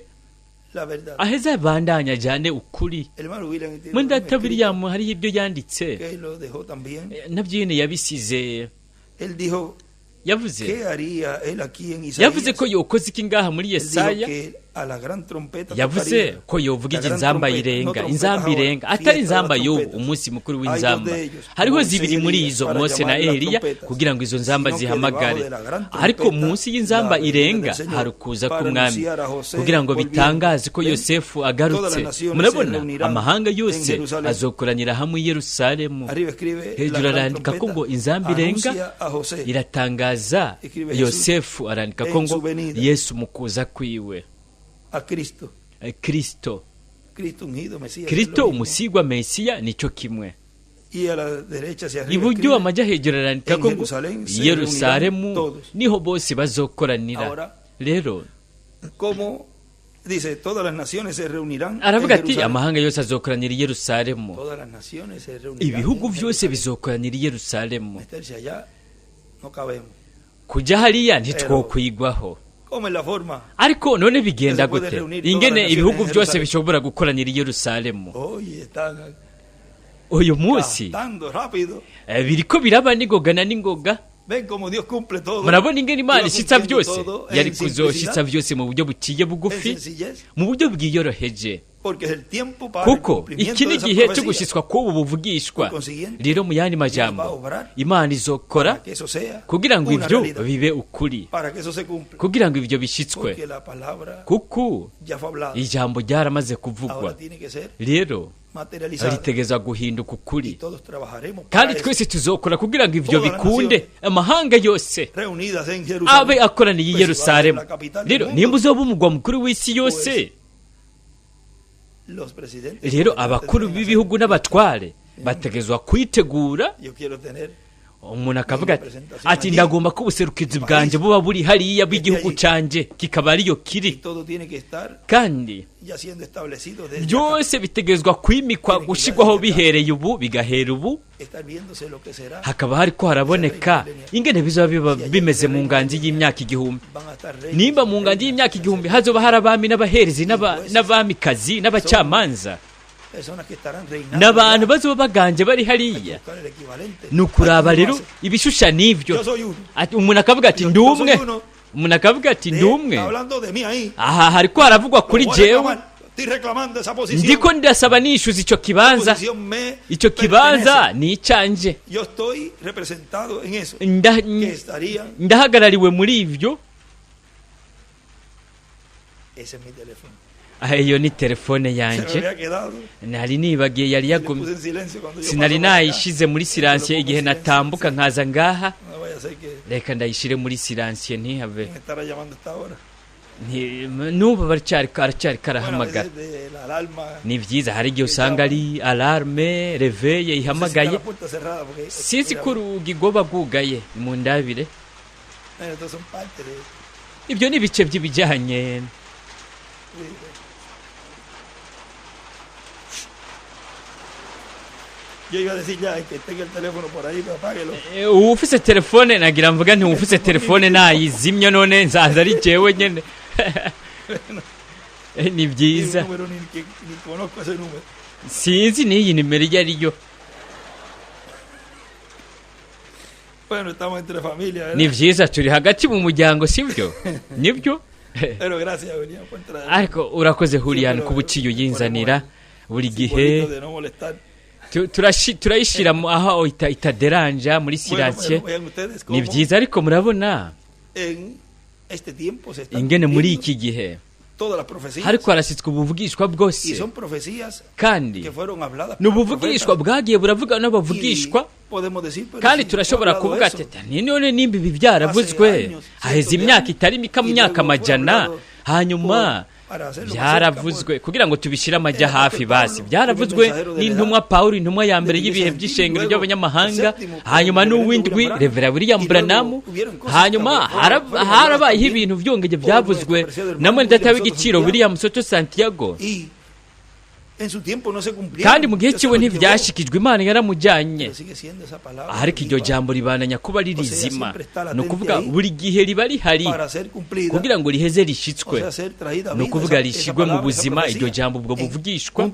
aheza bandanya jane ukuri. Mwenda William hari ibyo yanditse nabyo yene yabisize. Yavuze ko yokoze iki ngaha muri Yesaya, yavuze ko yovuga inzamba irenga, inzamba irenga atari inzamba y'ubu umunsi mukuru w'inzamba. Hariho zibiri muri izo, Mose na Eliya, kugira ngo izo nzamba zihamagare, ariko munsi y'inzamba irenga hari kuza k'umwami kugira ngo bitangaze ko Yosefu agarutse. Murabona amahanga yose azokoranira hamwe i Yerusalemu. Hejuru arandika ko ngo inzamba irenga iratangaza Yosefu, arandika ko ngo Yesu mukuza kwiwe. Kristo umusigwa Mesiya nico kimwe. Iburyo amajya hejuru arandika ko Yerusalemu niho bose bazokoranira. Rero aravuga ati amahanga yose azokoranira i Yerusalemu, ibihugu byose bizokoranira i Yerusalemu. Kujya hariya ntitwokwigwaho, ariko none bigenda gute ingene ibihugu byose bishobora gukoranira i Yerusalemu uyu munsi? Biriko biraba n'ingoga na n'ingoga. Murabona ingene Imana ishitsa byose, yari kuzoshitsa byose mu buryo butiye bugufi, mu buryo bwiyoroheje, kuko iki ni igihe cyo gushyitswa k'ubu buvugishwa. Rero mu yandi majambo, Imana izokora kugira ngo ibyo bibe ukuri, kugira ngo ibyo bishyitswe, kuko ijambo ryaramaze kuvugwa. Rero ritegeza guhinduka ukuri, kandi twese tuzokora kugira ngo ibyo bikunde. Amahanga yose abe akoraniye i Yerusalemu. Rero nimba uzoba umugwa mukuru w'isi yose, rero abakuru b'ibihugu n'abatware bategezwa kwitegura. Umuntu akavuga ati ndagomba ko ubuserukizi bwanjye buba buri hariya bw'igihugu cyanjye kikaba ariyo kiri, kandi byose bitegezwa kwimikwa gushigwaho bihereye ubu, bigahera ubu. Hakaba hari ko haraboneka ingene bizoba bimeze mu nganji y'imyaka 1000. Nimba mu nganji y'imyaka 1000 hazoba harabami n'abaherezi n'abamikazi n'abacamanza n'abantu bazoba baganje bari hariya. Nukuraba rero ibishusha nivyo. Umuntu akavuga ati ndumwe, umuntu akavuga ati ndumwe. Aha hariko haravugwa kuri jewe, ndiko ndasaba nishuza ico kibanza. Ico kibanza ni icanje, ndahagarariwe muri ivyo. Iyo ni telefone yanje, nari nibagiye, yari yagumye, sinari nayishize muri siransiye igihe natambuka nkaza ngaha. Reka ndayishire muri siransiye ntihave. Nubu baracyari karahamagara. Ni byiza, hari igihe usanga ari alarme réveil ihamagaye, sinzi ko urugi goba bwugaye mu ndabire. Ibyo ni bice by'ibijyanye. ufise telefone nagira mvuga nti ufise telefone nayizimya none nzaza ari jewe nyene ni byiza sinzi n'iyi nimero iyo ariyo ni byiza turi hagati mu muryango sibyo nibyo ariko urakoze Julian ku buciyo yinzanira buri gihe turayishira aho itaderanja muri silence ni byiza ariko murabona ingene muri iki gihe hariko harasitswe ubuvugishwa bwose kandi n'ubuvugishwa bwagiye buravuga n'abavugishwa kandi turashobora kuvuga ati none nimba ibi byaravuzwe haheze imyaka itari mika mu myaka amajana hanyuma byaravuzwe kugira ngo tubishire amajya hafi basi byaravuzwe n'intumwa Paulo intumwa ya mbere y'ibihe by'ishengero ry'abanyamahanga hanyuma n'uwindwi Reverend William Branham hanyuma harabayeho ibintu byongeye byavuzwe namwe data w'igiciro William Soto Santiago kandi mu gihe kiwe ntibyashikijwe Imana yaramujyanye ariko iryo jambo ribananya kuba ririzima no kuvuga buri gihe riba rihari kugira ngo riheze rishitswe no kuvuga rishigwe mu buzima iryo jambo ubwo buvugishwa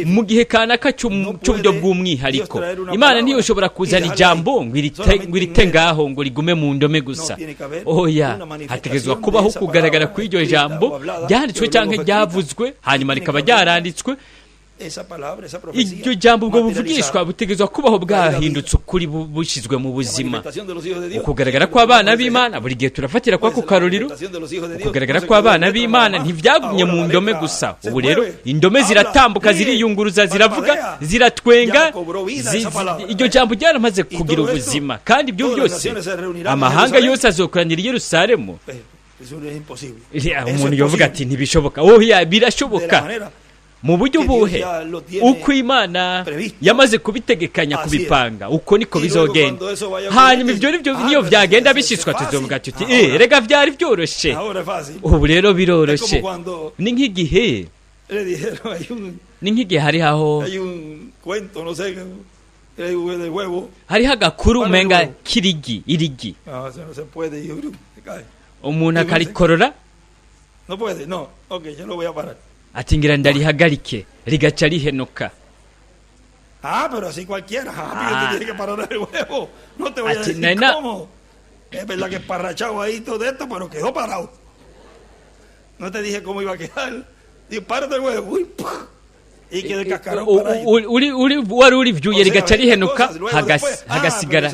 mu gihe kanaka cy'uburyo bw'umwihariko Imana ntiyo ushobora kuzana ijambo ngo irite ngaho ngo rigume mu ndome gusa oya hategezwa kubaho kugaragara kw'iryo jambo ryanditswe cyangwa ryavuzwe hanyuma rikaba ryaranditswe iryo jambo ubwo buvugishwa butegezwa kubaho bwahindutse ukuri bushizwe mu buzima ukugaragara kw'abana b'Imana buri gihe turafatira kwa ku karorero ukugaragara kw'abana b'Imana ntivyagumye mu ndome gusa ubu rero indome ziratambuka ziriyunguruza ziravuga ziratwenga iryo jambo ryaramaze kugira ubuzima kandi ibyo byose amahanga yose azokoranira i Yerusalemu umuntu yovuga ati ntibishoboka oya birashoboka mu buryo buhe uko Imana yamaze kubitegekanya kubipanga uko niko bizogenda hanyuma ibyo niyo byagenda bishyitswa tuzovuga tuti rega byari byoroshe ubu rero biroroshe ni nk'igihe hari aho hariho agakuru umenga irigi umuntu akarikorora ati ngira ndarihagarike rigaca rihenuka pero así cualquiera tiene que parar el huevo no te voy a decir cómo es verdad que esparrachado ahí todo esto pero quedó parado no te dije cómo iba a quedar digo párate el huevo uy wari urivyuye rigaca rihenuka hagasigara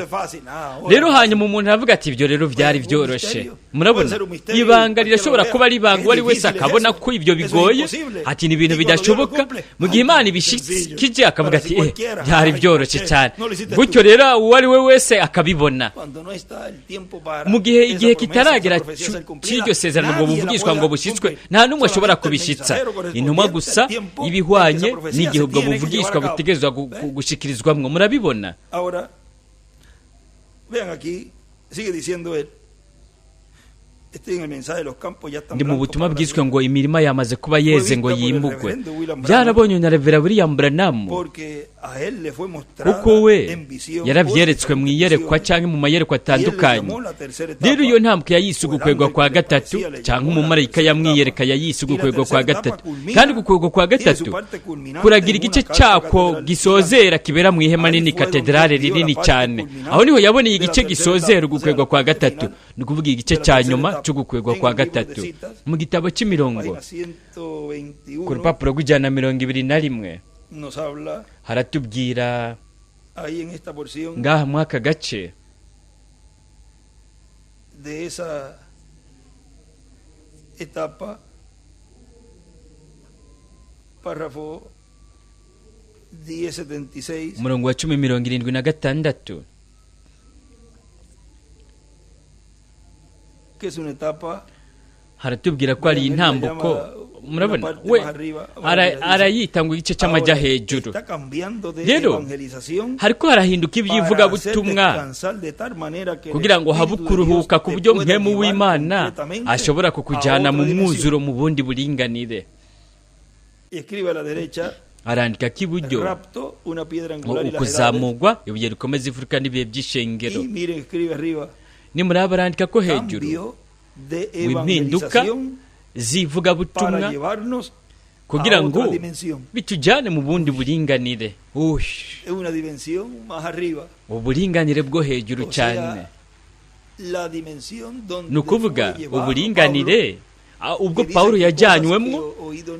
rero hanyuma umuntu aravuga ati ibyo rero byari byoroshe murabona ibanga rirashobora kuba ari ibanga wari wese akabona ko ibyo bigoye ati ni ibintu bidashoboka mu gihe Imana ibishikije akavuga ati byari byoroshe cyane gutyo rero uwari we wese akabibona mu gihe igihe kitaragera cy'iryo sezerano ngo buvugishwa ngo bushyitswe nta n'umwe ashobora kubishitsa intumwa gusa ibihwanye n'igihe ubwo buvugishwa butegezwa gushikirizwamwo murabibona ndi mu butumwa bwiswe ngo imirima yamaze kuba yeze ngo yimbugwe byarabonye na Reverend William Branham kuko we yaravyeretswe mu iyerekwa cyangwa mu mayerekwa atandukanye rero iyo ntambwe yayisugukwegwa kwa gatatu cyangwa umumarayika yamwiyereka yayisugukwegwa kwa gatatu kandi gukwegwa kwa gatatu kuragira igice cyako gisozera kibera mu ihema nini katedrale rinini cyane aho niho yaboneye igice gisozera gukwegwa kwa gatatu ni kuvuga igice cya nyuma cyo gukwegwa kwa gatatu mu gitabo cy'imirongo ku rupapuro rw'121 haratubwira ngaha mwaka gace de esa etapa párrafo 1076 umurongo wa 1076 que es una etapa haratubwira ko ari intambuko murabona we arayita ngo igice cy'amajya hejuru rero hariko harahinduka ibyivuga butumwa kugira ngo habe kuruhuka ku buryo mpemu w'Imana ashobora kukujyana mu mwuzuro mu bundi buringanire arandika k'iburyo ukuzamurwa ibuye rikomeza imfuruka n'ibihe by'ishengero. nimuraba arandika ko hejuru w'impinduka z'ivugabutumwa kugira ngo bitujyane mu bundi buringanire, uburinganire bwo hejuru cyane. ni ukuvuga uburinganire ubwo Pawulo yajyanywemo,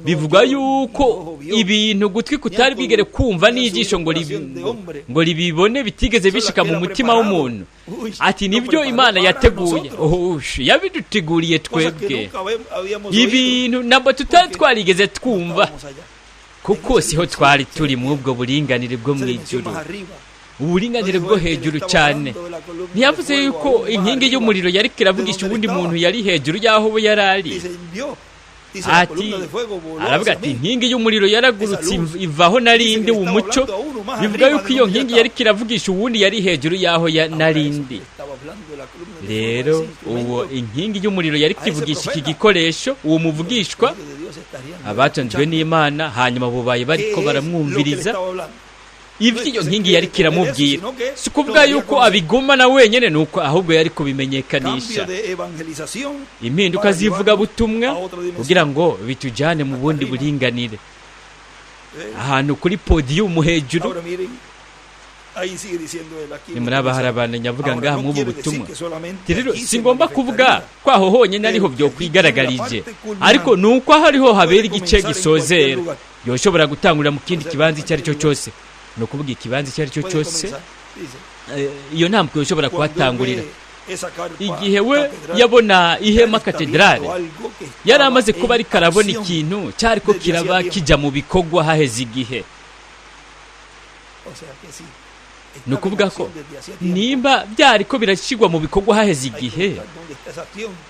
bivuga yuko ibintu gutwi kutari bwigere kumva n'ijisho ngo ribibone bitigeze bishika mu mutima w'umuntu. ati nibyo Imana yateguye, yabiduteguriye twebwe, ibintu ntabwo tutari twarigeze twumva, kuko siho twari turi mu ubwo buringanire bwo mu ijuru, uburinganire bwo hejuru cyane. ntiyavuze yuko inkingi y'umuriro yari kiravugisha ubundi muntu yari hejuru y'aho we yari ari. aravuga ati inkingi y'umuriro yaragurutse ivaho narindi umucyo, bivuga yuko iyo nkingi yari kiravugisha ubundi yari hejuru y'aho narindi. rero uwo inkingi y'umuriro yari kivugisha iki gikoresho, uwo muvugishwa abatanzwe n'Imana, hanyuma bubaye bariko baramwumviriza ibyo iyo nkingi yari kiramubwira. si ukuvuga yuko abigumana wenyine, nuko ahubwo yari kubimenyekanisha impinduka z'ivugabutumwa kugira ngo bitujyane mu bundi buringanire, ahantu kuri podiyumu hejuru. nimuraba hari abantu nyavuga ngaha mw'ubu butumwa. rero si ngomba kuvuga ko aho honyine ariho byo kwigaragarije, ariko ni uko hariho habera igice gisozera, yoshobora gutangurira mu kindi kibanza icyo ari cyo cyose. ni ukuvuga ikibanza icyo ari cyo cyose, iyo ntambwe ushobora kuhatangurira. igihe we yabona ihema katedrale, yari amaze kuba ariko arabona ikintu cyari ko kiraba kijya mu bikorwa haheze igihe. ni ukuvuga ko nimba byari ko birashyirwa mu bikorwa haheze igihe,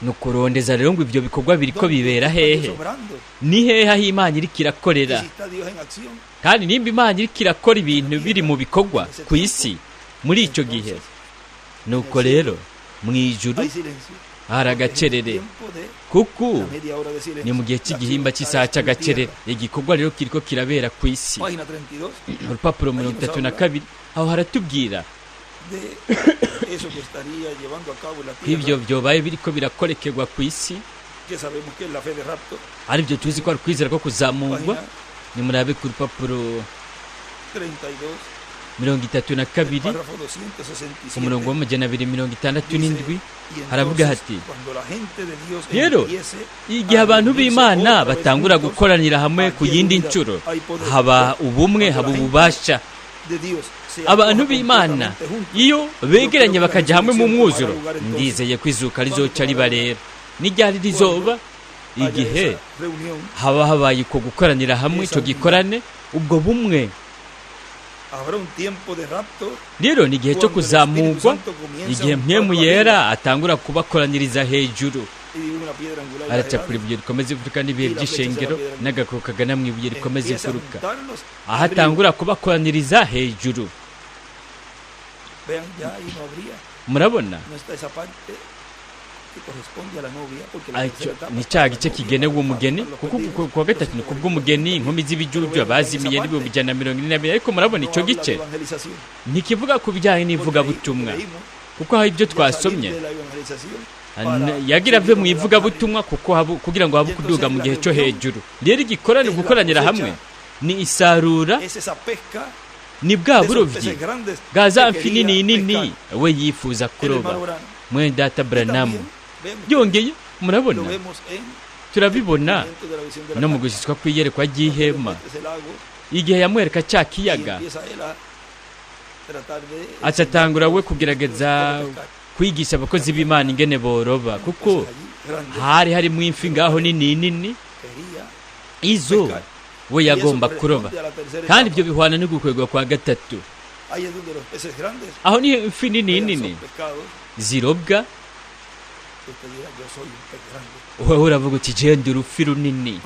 ni ukurondeza rero ngo ibyo bikorwa biri ko bibera hehe, ni hehe aho Imana iri kirakorera. kandi nimba Imana iri kirakora ibintu biri mu bikorwa ku isi muri icyo gihe, nuko rero mu ijuru hari agacerere, kuko ni mu gihe cy'igihimba cy'isaha cy'agacerere. igikorwa rero kiri ko kirabera ku isi. urupapuro 32 aho haratubwira ibyo byobaye biri ko birakorekerwa ku isi, ari byo tuzi ko ari kwizera ko kuzamurwa. nimurabe ku rupapuro 32 umurongo w'267 haravuga hati, rero igihe abantu b'Imana batangura gukoranira hamwe ku yindi ncuro, haba ubumwe, haba ububasha. abantu b'Imana iyo begeranye bakajya hamwe mu mwuzuro, ndizeye ko izuka rizoca riba rero. n'iryari rizoba igihe haba habaye ko gukoranira hamwe, icyo gikorane, ubwo bumwe. rero ni igihe cyo kuzamurwa, igihe mpwemu yera atangura kubakoraniriza hejuru. aracapura ibuye rikomeza imfuruka n'ibihe by'ishengero, n'agakoko kagana mu ibuye rikomeza imfuruka, aho atangura kubakoraniriza hejuru. murabona ni cya gice kigenewe umugeni, kuko kuwa gatatu ni kubw'umugeni, inkumi z'ibijuju abazimiye n'ibihumbi 142. ariko murabona icyo gice ntikivuga ku bijyanye n'ivugabutumwa, kuko aho ibyo twasomye yagira ave mu ivugabutumwa, kugira ngo habe kuduga mu gihe cyo hejuru. rero igikorane gukoranira hamwe ni isarura, ni bwa burobyi bwa za mfi nini we yifuza kuroba. mwene data Branamu byongeye, murabona turabibona no mu gushyitswa kw'iyerekwa ry'ihema, igihe yamwereka cya kiyaga, atatangura we kugerageza kwigisha abakozi b'Imana ingene boroba, kuko hari harimo imfi ngaho nini izo we yagomba kuroba. kandi ibyo bihwana no gukwegwa kwa gatatu, aho ni imfi nini zirobwa. wowe uravuga uti genda urufi runini.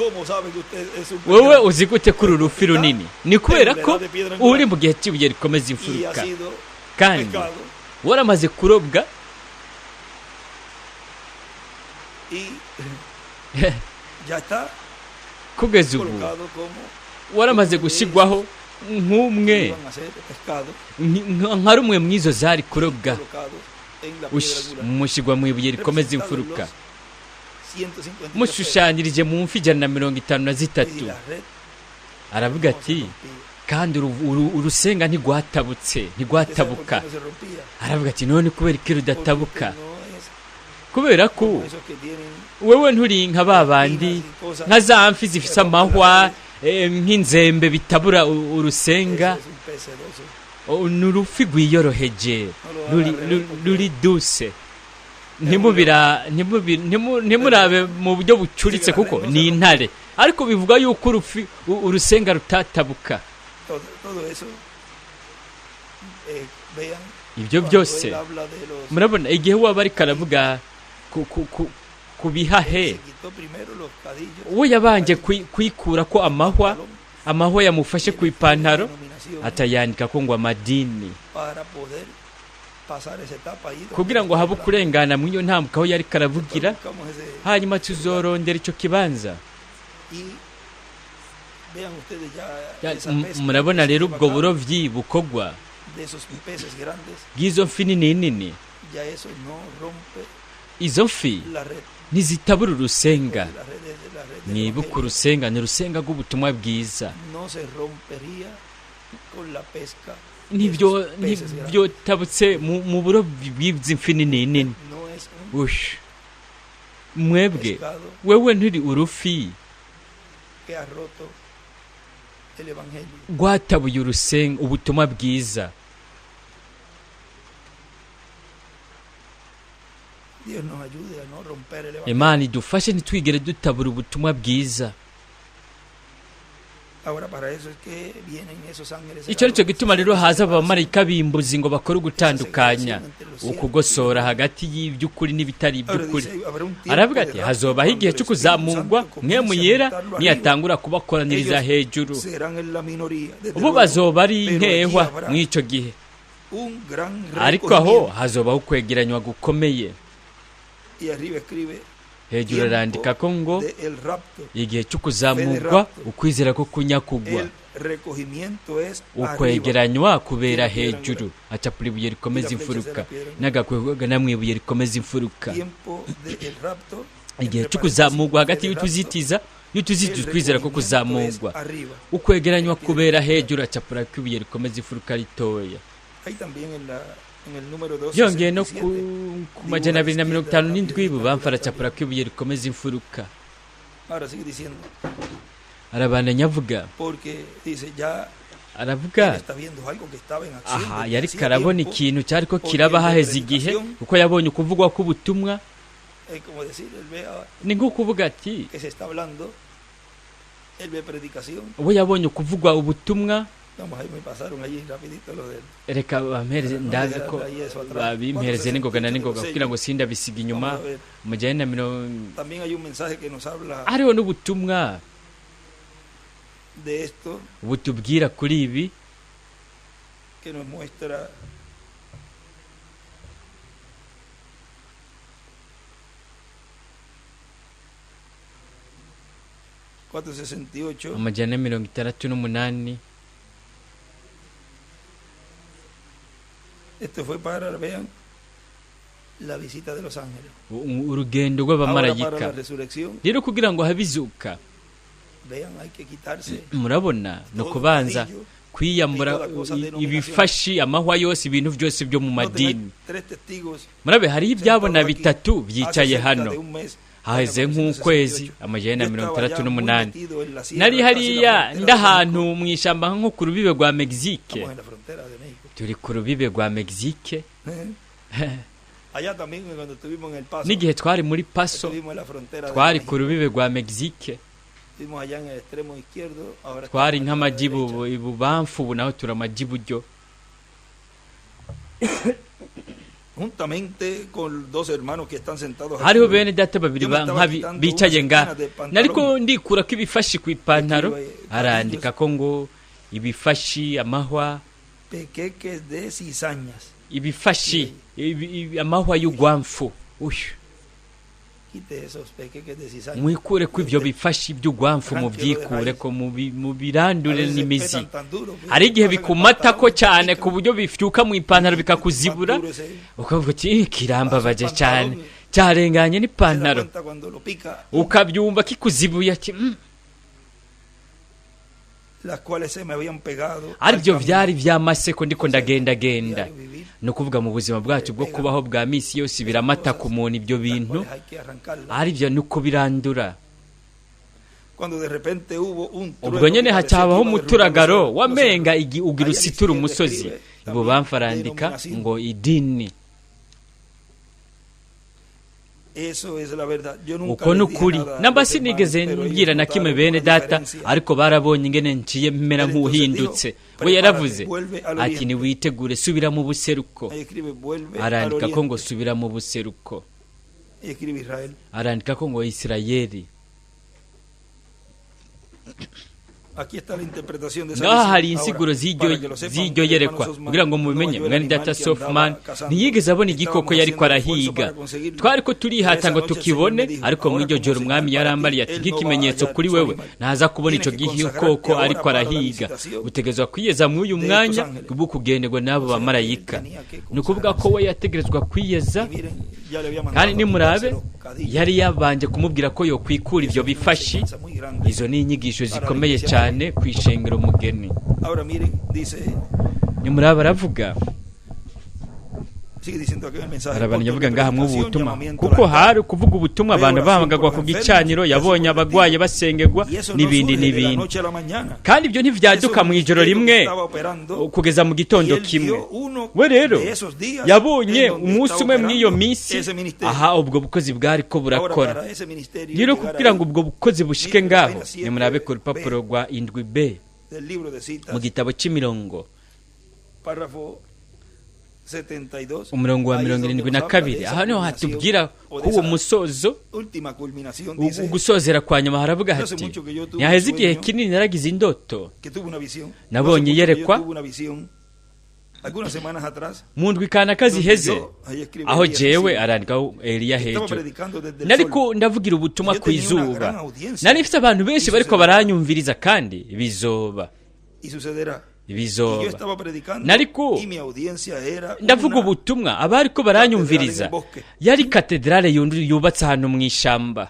wowe uzi gute kuri urufi runini? ni kubera ko uri mu gihe cy'ibuye rikomeza imfuruka, kandi waramaze kurobwa. kugeza ubu waramaze gushyirwaho nk'umwe nka rumwe mu izo zari kurobwa mushyirwa mu ibuye rikomeza imfuruka mushushanyirije mu mfi 153. aravuga ati kandi urusenga ntigwatabuka. aravuga ati none kubera iki rudatabuka? kubera ko wewe nturi nka babandi nka za mfi zifise amahwa nk'inzembe bitabura urusenga. n'urufi rwiyoroheje ruri duse. ntimurabe mu buryo bucuritse kuko ni intare, ariko bivuga yuko urusenga rutatabuka. ibyo byose murabona igihe waba ariko aravuga ku bihahe, we yabanje kwikura ko amahwa yamufashe ku ipantaro, atayandika ko ngo amadini, kugira ngo habe kurengana mu iyo ntambuka aho yari karavugira. hanyuma tuzorondera icyo kibanza. murabona rero ubwo burovyi bukogwa bw'izo mfi nini, izo mfi ntizitabura urusenga. mwibuka urusenga ni urusenga rw'ubutumwa bwiza. nibyo tabutse mu burovyi bw'izi mfi nini. mwebwe wewe nturi urufi rwatabuye urusenga, ubutumwa bwiza. Imana idufashe ntitwigere dutabura ubutumwa bwiza. icyo nicyo gituma rero haza abamarayika b'imbuzi ngo bakore ugutandukanya, ukugosora hagati y'iby'ukuri n'ibitari iby'ukuri. aravuga ati hazobaho igihe cyo kuzamurwa mwemu yera niyatangura kubakoraniriza hejuru. ubu bazoba ari nkehwa mw'icyo gihe, ariko aho hazobaho kwegeranywa gukomeye. hejuru arandika ko ngo igihe cyo kuzamurwa, ukwizera ko kunyakugwa, ukwegeranywa kubera hejuru, acapura ibuye rikomeza imfuruka, n'agakwega namwe ibuye rikomeza imfuruka. igihe cyo kuzamurwa hagati y'utuzitiza ukwizera ko kuzamurwa, ukwegeranywa kubera hejuru, acapura ibuye rikomeza imfuruka ritoya. yongeye no ku 257 bubamfara acapura ibuye rikomeza imfuruka. arabandanya avuga, aha yari karabona ikintu cyari ko kiraba haheze igihe, kuko yabonye ukuvugwa k'ubutumwa. ni nko kuvuga ati we yabonye ukuvugwa ubutumwa. reka bampereze, ndazi ko babimpereze n'ingoga kugira ngo sindabisiga inyuma. mujyane na hariho n'ubutumwa butubwira kuri ibi, amajyane 68. Esto fue para vean la visita de los ángeles. urugendo rw'abamarayika. rero kugira ngo habizuka, murabona no kubanza kwiyambura ibifashi, amahwa yose, ibintu byose byo mu madini. murabe hari ibyabona 3 byicaye hano haheze nk'ukwezi. amajyane 68. nari hariya ndahantu mu ishyamba nko ku rubibe rwa Mexique. turi ku rubibe rwa Mexique. n'igihe twari muri Paso, twari ku rubibe rwa Mexique. twari nk'amajibu ibubamfu, ubu naho turi amajiburyo. hariho bene data babiri bicaye nga, nariko ndikura ko ibifashi ku ipantaro. arandika ko ngo ibifashi, amahwa, ibifashi, amahwa y'ugwamfu. mwikure ko ibyo bifasha iby'ugwamfu mubyikure ko mubirandure n'imizi. Hari igihe bikumata ko cyane ku buryo bifyuka mu ipantaro bikakuzibura, ukavuga uti kirambabaje cyane, cyarenganye n'ipantaro, ukabyumva kikuzibuye ati aribyo byari byamaseko ndiko ndagendagenda. No kuvuga mu buzima bwacu bwo kubaho bwa misi yose biramata ku muntu ibyo bintu, aribyo nuko birandura. Ubwo nyene hacabaho umuturagaro wamenga ugira usitura umusozi, bo bamfarandika ngo idini. Uko nukuri namba sinigeze ngira na kimwe bene data, ariko barabonye ingene nciye mpera nk'uhindutse. We yaravuze ati ni witegure subira mu buseruko. Arandika ko ngo subira mu buseruko, arandika ko ngo Isirayeli. Ngaha hari insiguro z'iryo yerekwa kugira ngo mubimenye. Mwene data Softman ntiyigeze abona igikoko yari ko arahiga. Twari ko turihata ngo tukibone, ariko mu iryo joro umwami yarambariye ati nk'ikimenyetso kuri wewe ntaza kubona ico gikoko ariko arahiga. Utegezwa kwiyeza mu uyu mwanya bwo kugenderwa n'abo bamarayika. Nukuvuga ko we yategerezwa kwiyeza, kandi nimurabe yari yabanje kumubwira ko yo kwikura ibyo bifashi. Izo ni inyigisho zikomeye cyane kwishengera umugeni. Nimurabe aravuga arabana yavuga ngaha mu butumwa, kuko hari kuvuga ubutumwa abantu bahangagwa ku gicaniro, yabonye abagwaye basengerwa n'ibindi n'ibindi, kandi ibyo ntivyaduka mu ijoro rimwe kugeza mu gitondo kimwe. We rero yabonye umunsi umwe mw'iyo misi aha ubwo bukozi bwari ko burakora. Rero kugira ngo ubwo bukozi bushike ngaho, nimurabe ku rupapuro rwa 7b mu gitabo c'imirongo umurongo wa 72, aha niho hatubwira ko uwo musozo ugusozera kwa nyuma. Haravuga hati ntihaheze igihe kinini naragize indoto, nabonye iyerekwa mu ndwi kanaka ziheze, aho jewe arandika Eliya hejuru nariko ndavugira ubutumwa ku izuba. Nari mfite abantu benshi bariko baranyumviriza, kandi bizoba nariko ndavuga ubutumwa abariko baranyumviriza. Yari katedrale yubatse ahantu mu ishamba,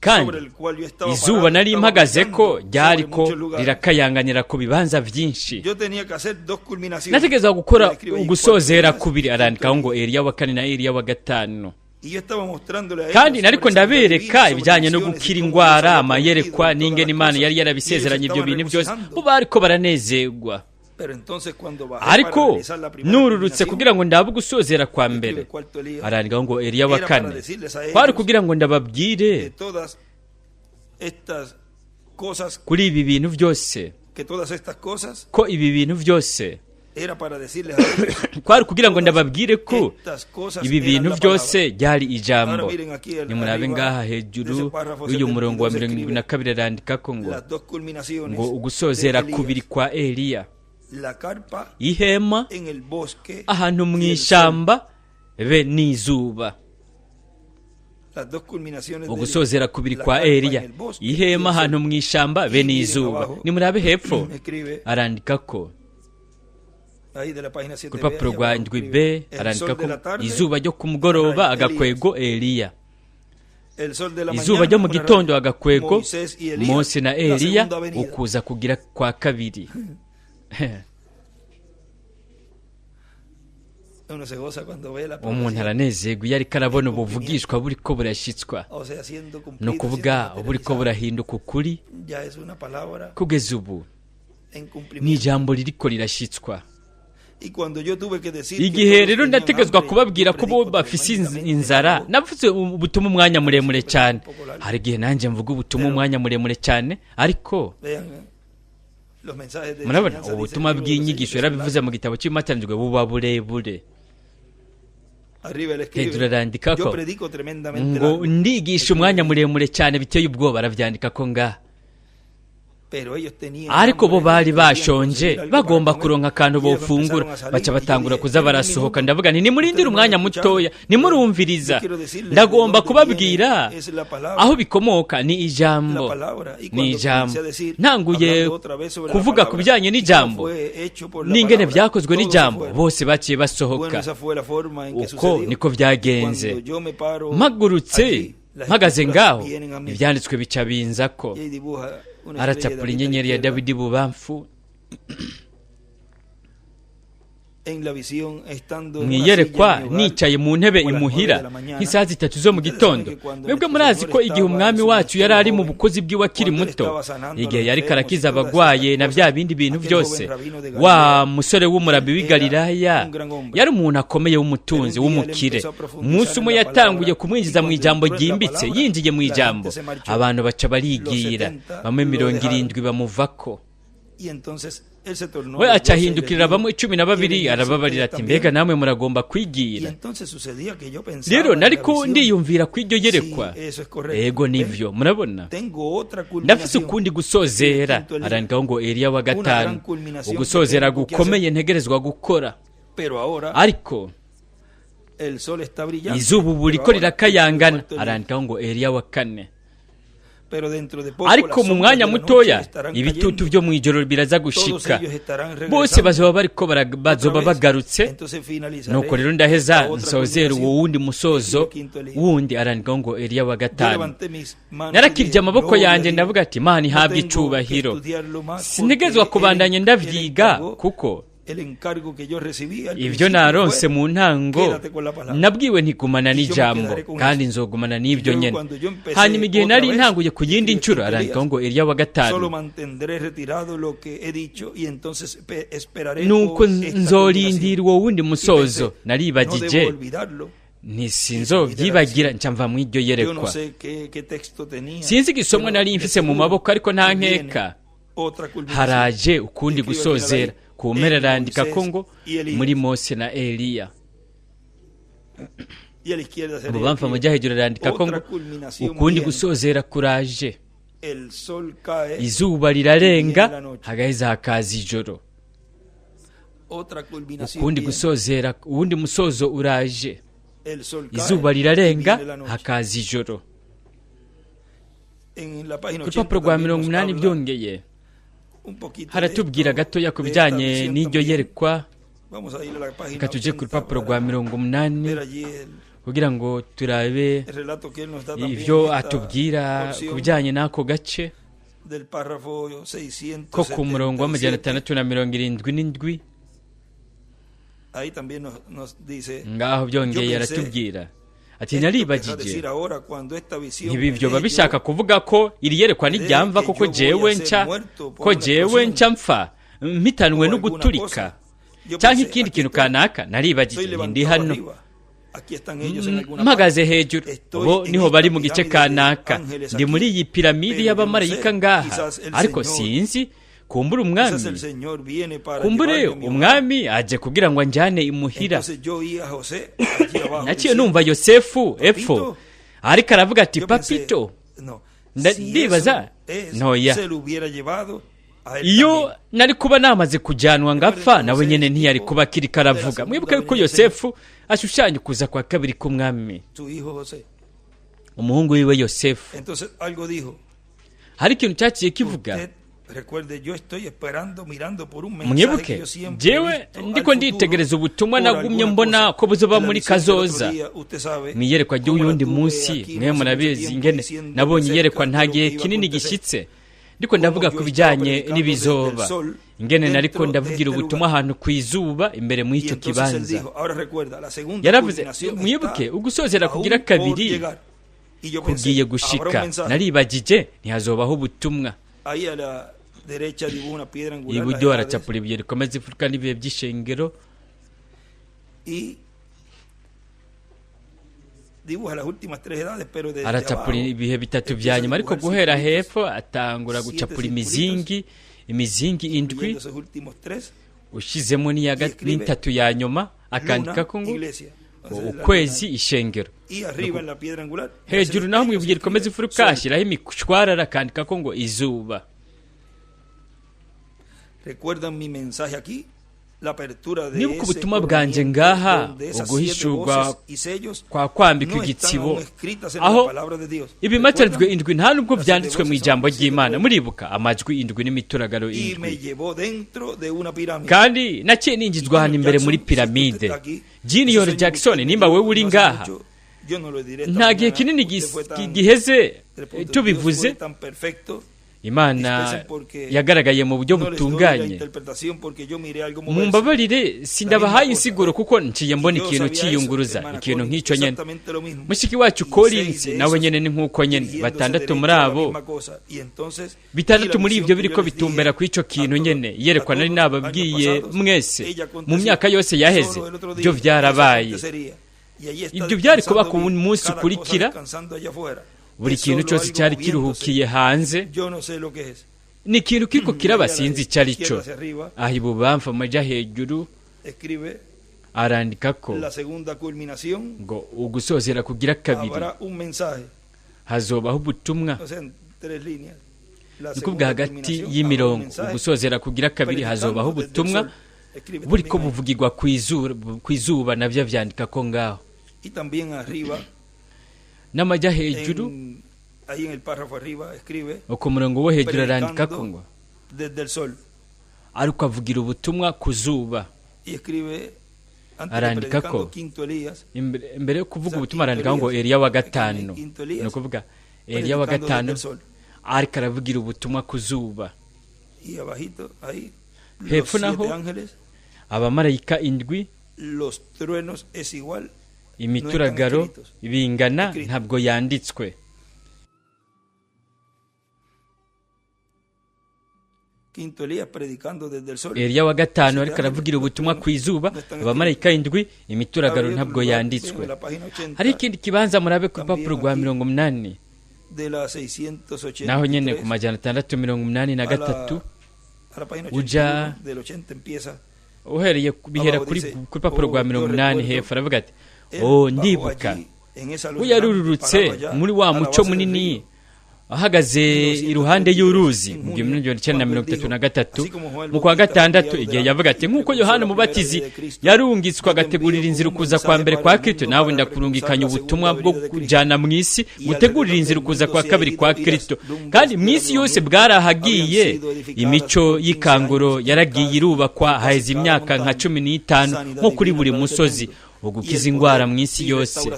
kandi izuba nari impagaze ko ryariko rirakayanganira ku bibanza byinshi. Nategeza gukora ugusozera kubiri, arandikaho ngo Eliya wa 4 na Eliya wa 5. Kandi nariko ndabereka ibijyanye no gukira indwara, amayerekwa n'ingene Imana yari yarabisezeranye. Ibyo bintu byose bo bariko baranezerwa. Ariko nururutse kugira ngo ndabe gusozera kwa mbere, arandikaho ngo Eliya wa 4 kwari kugira ngo ndababwire kuri ibi bintu byose, ko ibi bintu byose kwari kugira ngo ndababwire ko ibi bintu byose byari ijambo. Nimurabe ngaha hejuru y'uyu murongo wa 72 arandika ko ngo ugusozera kubiri kwa Eliya, ihema ahantu mu ishamba be n'izuba. Ugusozera kubiri kwa Eliya, ihema ahantu mu ishamba be n'izuba. Nimurabe hepfo arandika ko ku rupapuro rwa 7b arandika ko izuba ryo ku mugoroba agakwego Eliya, izuba ryo mu gitondo agakwego Mose na Eliya, ukuza kugira kwa kabiri. Umuntu aranezerwa iyo ariko arabona ubuvugishwa buri ko burashitswa, no kuvuga buri ko burahinduka ukuri. Kugeza ubu ni ijambo ririko rirashitswa. Igihe rero ndategezwa kubabwira ko bo bafise inzara, navuze ubutumwa umwanya muremure cyane. Hari igihe nanjye mvuga ubutumwa umwanya muremure cyane, ariko murabona ubutumwa bw'inyigisho yarabivuze mu gitabo cy'Imatanijwe buba burebure. Hejuru arandika ko ngo ndigisha umwanya muremure cyane biteye ubwoba, aravyandika ko ngaha ariko bo bari bashonje bagomba kuronka akantu bofungura, baca batangura kuza barasohoka. Ndavuga nti nimurindire umwanya mutoya, nimurumviriza, ndagomba kubabwira aho bikomoka. Ni ijambo, ni ijambo. Ntanguye kuvuga ku bijyanye n'ijambo n'ingene byakozwe n'ijambo, bose baciye basohoka. Uko niko byagenze. Mpagurutse mpagaze ngaho, ibyanditswe bica binza ko aracapura inyenyeri ya Dawidi bubamfu. Mwiyerekwa nicaye mu ntebe imuhira nk'isaha 3 zo mu gitondo. Mwebwe murazi ko igihe umwami wacu yari ari mu bukozi bw'iwe akiri muto, igihe yari karakiza abagwaye na bya bindi bintu byose, wa musore w'umurabi w'i Galilaya yari umuntu akomeye w'umutunzi w'umukire. Umunsi umwe yatanguye kumwinjiza mu ijambo ryimbitse. Yinjiye mu ijambo, abantu baca barigira, bamwe 70 bamuvako. We acahindukirira bamwe 12 arababarira ati mbega namwe muragomba kwigira. Rero nariko ndiyumvira kw'iryo yerekwa. Ego nivyo murabona, ndafise ukundi gusozera. Arandikaho ngo Eliya wa gatanu, ugusozera gukomeye ntegerezwa gukora. Ariko izuba ubu riko rirakayangana. Arandikaho ngo Eliya wa kane. Ariko mu mwanya mutoya ibitutu byo mu ijoro biraza gushika, bose bazoba bagarutse. Nuko rero ndaheza nsozera uwo wundi musozo wundi. Arandikaho ngo Eliya wa gatanu. Narakirye amaboko yanjye ndavuga ati Imana ihabwe icubahiro. Sintegezwa kubandanya ndavyiga, kuko ibyo naronse mu ntango nabwiwe ntigumana n'ijambo, kandi nzogumana n'ibyo nyene. Hanyuma igihe nari ntanguye ku yindi ncuro, arandikaho ngo Eliya wa gatanu. Nuko nzorindira uwo wundi musozo. Naribagije ntisinzovyibagira, nca mva mu iryo yerekwa. Sinzi igisomwa nari mfise mu maboko, ariko nta nkeka haraje ukundi gusozera. Ku mpera arandika ko ngo muri Mose na Eliya. Mubamfa mujya hejuru arandika ko ngo ukundi gusozera kuraje. Izuba rirarenga, hagaheza hakaza ijoro. Ukundi gusozera, uwundi musozo uraje. Izuba rirarenga, hakaza ijoro. Ku rupapuro rwa 80 byongeye haratubwira gatoya ku bijyanye n'iryo yerekwa. Reka tuje ku rupapuro rwa 80 kugira ngo turabe ibyo atubwira ku bijyanye n'ako gace ko ku murongo wa 677. Ngaho byongeye aratubwira ati naribagije ntibivyo babishaka kuvuga ko iri yerekwa n'iryamva koko jewe nca mpfa mpitanwe no guturika cyangwa ikindi kintu kanaka. Naribagije ndi hano mpagaze hejuru, bo niho bari mu gice kanaka, ndi muri iyi piramide y'abamarayika ngaha, ariko sinzi kumbura umwami, kumbure umwami aje kugira ngo anjane imuhira. Naciye numva Yosefu epfo ariko aravuga ati papito, ndibaza ntoya, iyo nari kuba namaze kujyanwa ngapfa, nawe nyene ntiyari kuba kiri karavuga. Mwibuka yuko Yosefu ashushanya kuza kwa kabiri k'umwami, umuhungu wiwe Yosefu. Hari ikintu cyaciye kivuga, mwibuke jewe ndiko nditegereza ubutumwa nagumye mbona ko buzoba muri kazoza. Mwiyerekwa ry'uyundi munsi mwe murabizi ingene nabonye iyerekwa ntagiye kinini gishitse, ndiko ndavuga ku bijyanye n'ibizoba, ingene nariko ndavugira ubutumwa ahantu kwizuba imbere mu icyo kibanza. Yaravuze mwibuke ugusozera kugira kabiri kugiye gushika. Naribagije ntihazobaho ubutumwa. Iburyo aracapura ibihe rikomeza ifuruka n'ibihe by'ishengero, aracapura ibihe bitatu bya nyuma, ariko guhera hepfo atangura gucapura imizingi 7 ushizemo n'itatu ya nyuma, akandika ko ngo ukwezi ishengero. Hejuru naho mu ibuye rikomeza ifuruka ashyiraho imishwarara, akandika ko ngo izuba. nibuka ubutumwa bwanjye ngaha uguhishurwa kwa kwambika igitsibo aho ibimatarwe indwi nta nubwo byanditswe mu ijambo ry'Imana. muribuka amajwi indwi n'imituragaro indwi, kandi naciye ningizwa hano imbere muri piramide. Junior Jackson, nimba wewe uri ngaha, nta gihe kinini giheze tubivuze, Imana yagaragaye mu buryo butunganye. Mumbabarire sindabahaye insiguro kuko nciye mbona ikintu cyiyunguruza, ikintu nk'icyo nyene. Mushiki wacu Collins nawe nyene ni nk'uko nyene, batandatu muri abo, bitandatu muri ibyo biriko bitumbera ku ico kintu nyene. Yerekwa nari nababwiye mwese mu myaka yose yaheze byo byarabaye. Ibyo byari kuba ku munsi ukurikira, buri kintu cyose cyari kiruhukiye hanze. Ni ikintu kiriko kirabasinzi cyari cyo. Aho ibubamfa amaja hejuru arandika ko ngo ugusozera kugira kabiri hazobaho ubutumwa. Nikubwa hagati y'imirongo ugusozera kugira kabiri hazobaho ubutumwa buri ko buvugirwa kwizuba navyo vyandika ko ngaho. N'amajya hejuru uko murongo wo hejuru arandika ko ngo ariko avugira ubutumwa ku zuba. Arandika ko imbere yo kuvuga ubutumwa arandika ngo Eliya wa gatanu, no kuvuga Eliya wa gatanu ariko aravugira ubutumwa ku zuba. Hepfo naho abamarayika indwi, imituragaro bingana ntabwo yanditswe. Eliya wa gatanu ariko aravugira ubutumwa ku izuba, abamarayika indwi, imituragaro ntabwo yanditswe. Hari ikindi kibanza murabe ku rupapuro rwa 80 naho nyene ku majana 683 uja uhereye bihera kuri rupapuro rwa 80 hepfo aravuga ati ndibuka uyarurutse muri wa muco munini ahagaze iruhande y'uruzi mu 1933 mu kwa gatandatu igihe yavuga ati nk'uko Yohana Mubatizi yarungitswe agategurira inzira kuza kwa mbere kwa Kristo, nawe ndakurungikanya ubutumwa bwo kujana mu isi gutegurira inzira kuza kwa kabiri kwa Kristo. Kandi mu isi yose bwarahagiye, imico y'ikanguro yaragiye irubakwa haheze imyaka nka 15 nko kuri buri musozi, ugukiza ingwara mu isi yose,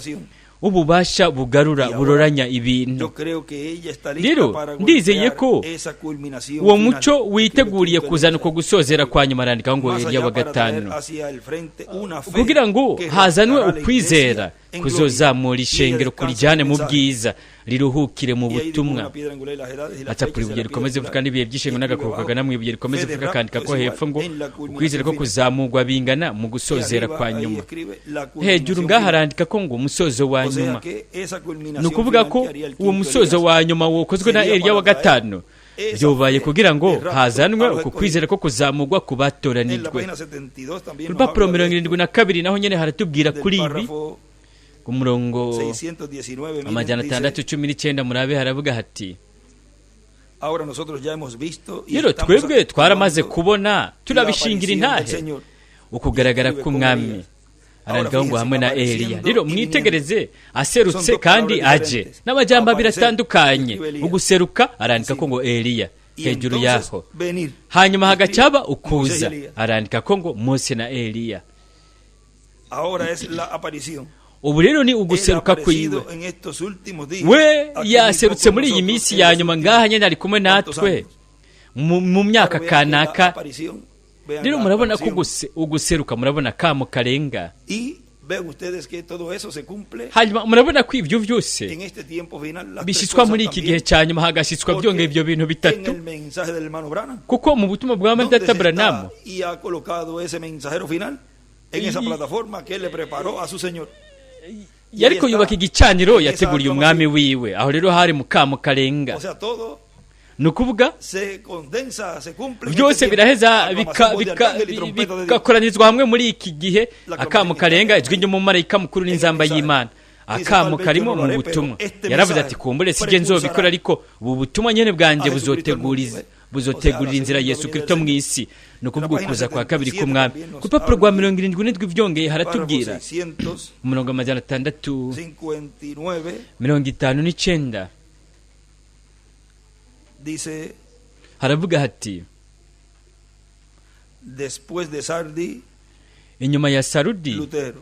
ububasha bugarura buroranya ibintu. Rero ndizeye ko uwo muco witeguriye kuzana uko gusozera kwa nyuma. Arandika ngo Eliya wa gatanu kugira ngo hazanwe ukwizera kuzozamura ishengero kurijyane mu bwiza, riruhukire mu butumwa. Atapuri ibuye rikomeze vuga n'ibihe by'ishengo n'agakokaga namwe ibuye rikomeze vuga kandika ko hepfo ngo ukwizera ko kuzamurwa bingana mu gusozera kwa nyuma. Hejuru ngaha arandika ko ngo umusozo wa nyuma, ni ukuvuga ko uwo musozo wa nyuma wokozwe na Eliya wa gatanu byobaye kugira ngo hazanwe uko kwizera ko kuzamurwa ku batoranijwe. Urupapuro 72 naho nyene haratubwira kuri ibi ku murongo amajana 619 murabe haravuga hati rero twebwe twaramaze kubona turabishingira intahe ukugaragara k'umwami. Arandika ngo hamwe na Eliya, rero mwitegereze aserutse kandi aje n'amajambo biratandukanye. Uguseruka arandika ko ngo Eliya hejuru yaho, hanyuma hagacaba ukuza arandika ko ngo Mose na Eliya. Ubu rero ni uguseruka kwiwe, we yaserutse muri iyi minsi ya nyuma ngaha nyene ari kumwe natwe mu myaka kanaka. Rero murabona ko uguseruka, murabona kamo karenga, hanyuma murabona ko ibyo byose bishyitswa muri iki gihe cya nyuma, hagashyitswa byongeye ibyo bintu bitatu, kuko mu butumwa bwa Data Branham yariko yubaka igicaniro yateguriye umwami wiwe. Aho rero hari mu kamo karenga, nukuvuga byose biraheza bikakoranizwa hamwe muri iki gihe. Akamo karenga ijwi ry'umumarayika mukuru n'inzamba y'Imana, akamo karimo mu butumwa. Yaravuze ati kumbure sije nzobikora, ariko ubu butumwa nyene bwanje buzotegurira inzira Yesu Kristo mu isi. No kuvuga ukuza kwa kabiri k'umwami. Ku rupapuro rwa 77 byongeye haratubwira umurongo wa 659 dice, haravuga hati, después de Sardi, inyuma ya Sarudi, Lutero.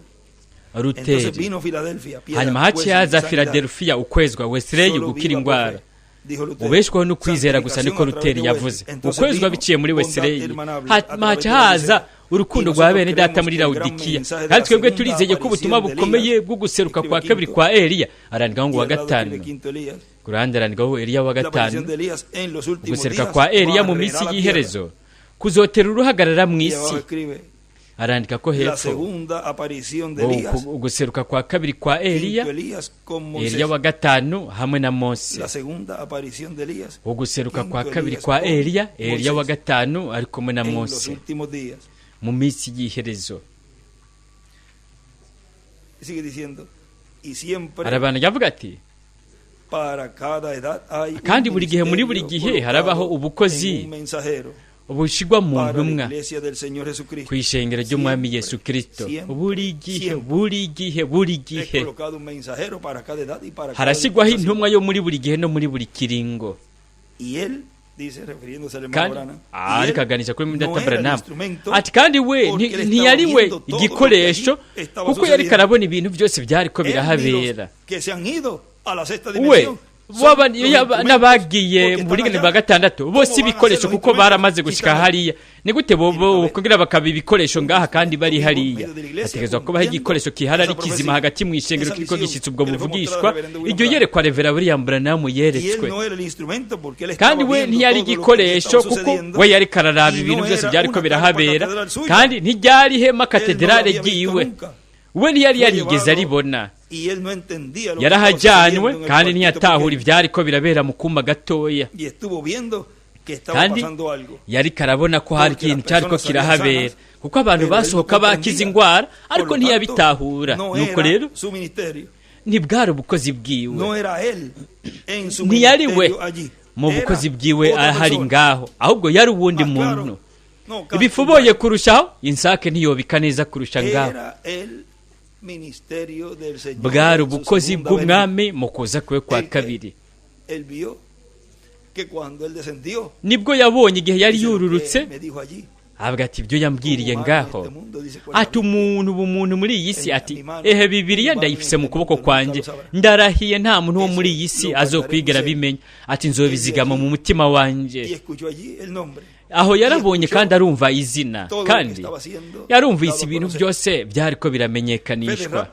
Ruteri, hanyuma haciye haza Philadelphia ukwezwa Wesley gukira indwara. Ubeshwaho no kwizera gusa niko Ruteri yavuze. Ukwezwa biciye muri Wesley. Haca haza urukundo rwa bene data muri Laodikiya. Kandi twebwe turizeye ko ubutumwa bukomeye bwo guseruka kwa kabiri kwa Eliya, arandikaho ngo wa gatanu. Kurande arandikaho Eliya wa gatanu. Guseruka kwa Eliya mu minsi y'iherezo kuzotera uruhagarara mu isi. Arandika ko hepfo uguseruka kwa kabiri kwa Eliya, Eliya wa gatanu hamwe na Mose. Uguseruka kwa kabiri kwa Eliya, Eliya wa gatanu ari kumwe na Mose mu minsi y'iherezo. Arabana yavuga ati, kandi buri gihe muri buri gihe harabaho ubukozi ubushigwa mu ntumwa ku ishengero ry'umwami Yesu Kristo. Buri gihe harashyirwaho intumwa yo muri buri gihe no muri buri kiringo. Ariko aganisha kuri Mudata Branham ati, kandi we ntiyari we igikoresho, kuko yari karabona ibintu byose byari ko birahabera. We n'abagiye mu buringanire bwa gatandatu bose ibikoresho kuko baramaze gushika hariya. Ni gute bobo kugira bakaba ibikoresho ngaha kandi bari hariya? Hategezwa kubaho igikoresho kihara ari kizima hagati mu ishengero kiko gishyitse ubwo buvugishwa. Iryo yerekwa Reverend William Branham yeretswe. Kandi we ntiyari igikoresho kuko we yari kararaba ibintu byose byari ko birahabera, kandi ntiryari ihema katedrale giwe. We ntiyari yarigeze aribona. Yarahajyanywe kandi ntiyatahura ibyari ko birabera mu kumba gatoya, kandi yari karabona ko hari ikintu cyari ko kirahabera, kuko abantu basohoka bakiza indwara ariko ntiyabitahura. Nuko rero ntibwari ubukozi bwiwe, ntiyari we mu bukozi bwiwe ahari ngaho, ahubwo yari uwundi muntu. Ibifuboye kurushaho, insake ntiyobika neza kurusha ngaho. Bwari ubukozi bw'umwami mu kuza kwe kwa kabiri. Nibwo yabonye igihe yari yururutse, avuga ati, ibyo yambwiriye ngaho, ati umuntu muri iyi si, ati ehe Bibiliya ndayifise mu kuboko kwanjye, ndarahiye nta muntu wo muri iyi si azokwigera bimenya, ati nzobizigama mu mutima wanjye. Aho yarabonye kandi arumva izina, kandi yarumvise ibintu byose byari ko biramenyekanishwa.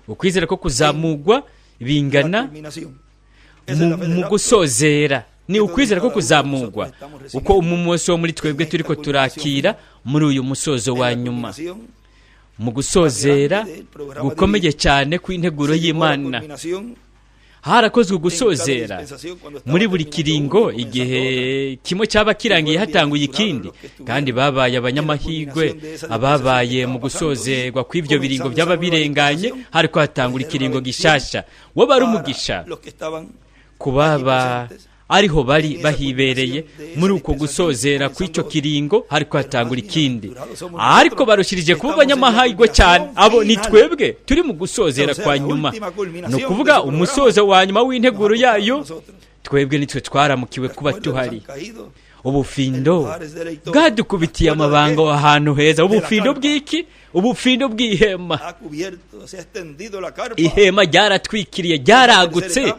Ukwizera ko kuzamugwa bingana mu gusozera. Ni ukwizera ko kuzamugwa uko umumunsi wo muri twebwe turi ko turakira muri uyu musozo wa nyuma, mu gusozera gukomeye cyane kw'integuro y'Imana. Harakozwe gusozera muri buri kiringo, igihe kimwe cyaba kirangiye hatanguye ikindi, kandi babaye abanyamahirwe ababaye mu gusozerwa kw'ibyo biringo byaba birenganye, hariko hatangura ikiringo gishasha. Wabari umugisha kubaba ariho bari bahibereye muri uko gusozera kw'icyo kiringo, hariko hatangura ikindi, ariko barushirije kuba abanyamahirwe cyane. Abo ni twebwe turi mu gusozera kwa nyuma, no kuvuga umusozo wa nyuma w'integuro yayo. Twebwe nitwe twaramukiwe kuba tuhari. Ubufindo bwadukubitiye amabanga ahantu heza. Ubufindo bw'iki? Ubufindo bw'ihema. Ihema ryaratwikiriye, ryaragutse.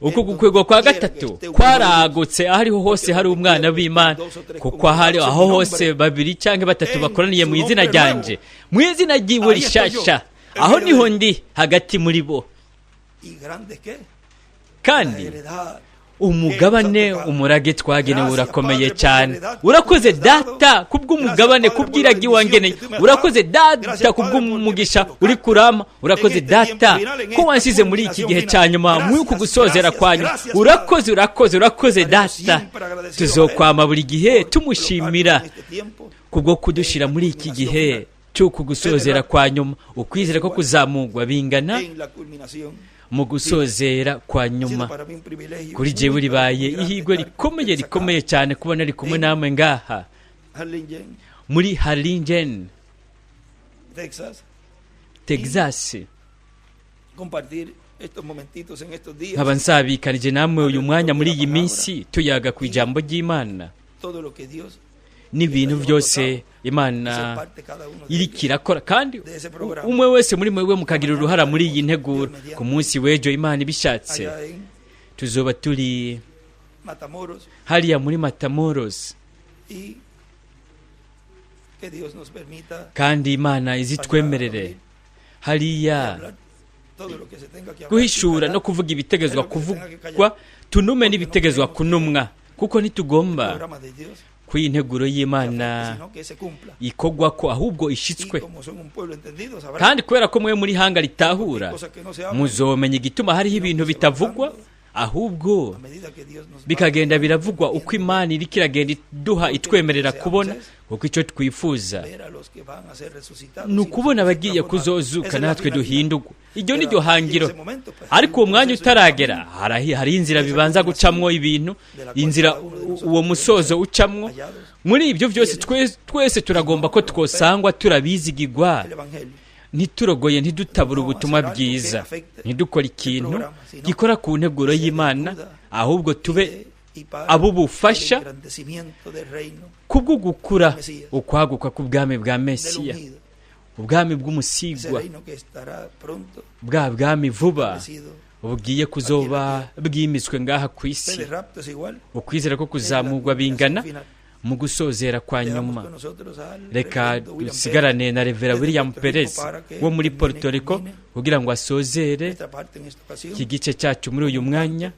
Uko gukwegwa kwa gatatu kwaragutse, ahariho hose hari umwana w'Imana, kuko hari aho hose babiri cyangwa batatu bakoraniye mu izina ryanje, mu izina ry'iwe rishasha, aho niho ndi hagati muri bo. Kandi umugabane, umurage twagenewe urakomeye cyane. Urakoze Data kubw'umugabane, kubw'iragi wangeneye. Urakoze Data kubw'umugisha uri kurama. Urakoze Data ko wansize muri iki gihe cya nyuma mu kugusozera kwanyu. Urakoze Data. Tuzokwama buri gihe tumushimira kubwo kudushira muri iki gihe cy'uku gusozera kwa nyuma. Ukwizera ko kuzamurwa bingana mu gusozera kwa nyuma. Kuri jewe ribaye ihigwe rikomeye cyane kubona ari kumwe namwe ngaha muri Harlingen, Texas. Nkaba nsabikanije namwe uyu mwanya muri iyi minsi tuyaga ku ijambo ry'Imana n'ibintu byose Imana iriko irakora, kandi umwe wese muri mwe mukagira uruhara muri iyi nteguro. Ku munsi w'ejo Imana ibishatse tuzoba turi hariya muri Matamoros, kandi Imana izitwemerere hariya guhishura no kuvuga ibitegezwa kuvugwa, tunume n'ibitegezwa kunumwa, kuko ntitugomba ku integuro y'Imana ikogwa ko ahubwo ishitswe. Kandi kubera ko mwe muri hanga ritahura, muzomenya igituma hariho ibintu bitavugwa, ahubwo bikagenda biravugwa uko Imana iriko iragenda iduha itwemerera kubona, kuko icyo twifuza ni ukubona abagiye kuzozuka natwe duhindurwa. Iryo ni ryo hangiro, ariko uwo mwanya utaragera hari inzira bibanza gucamwo ibintu, inzira uwo musozo ucamwo. Muri ibyo byose twese turagomba ko twosangwa turabizigirwa, ntiturogoye, ntidutabura ubutumwa bwiza, ntidukora ikintu gikora ku nteguro y'Imana, ahubwo tube abo bufasha kubwo gukura ukwaguka k'ubwami bwa Mesiya, ubwami bw'umusigwa, bwa bwami vuba bugiye kuzoba bwimitswe ngaha ku isi. Ukwizera ko kuzamurwa bingana mu gusozera kwa nyuma. Reka dusigarane na Revera William Perez wo muri Puerto Rico kugira ngo asozere iki gice cyacu muri uyu mwanya.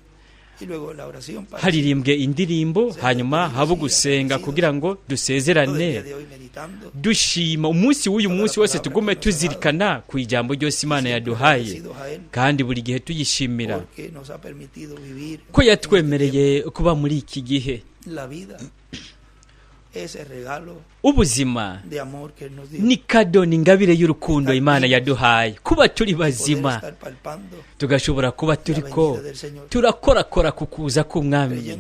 Haririmbwe indirimbo, hanyuma habo gusenga kugira ngo dusezerane dushima umunsi w'uyu munsi wose, tugume tuzirikana ku ijambo ryose Imana yaduhaye, kandi buri gihe tuyishimira ko yatwemereye kuba muri iki gihe. Ubuzima ni kado, ni ingabire y'urukundo Imana yaduhaye. Kuba turi bazima, tugashobora kuba turiko turakorakora ku kuza k'Umwami,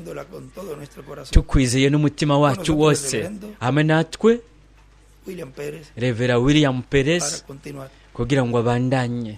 tukwizeye n'umutima wacu wose. Hamwe natwe Revera William Perez kugira ngo abandanye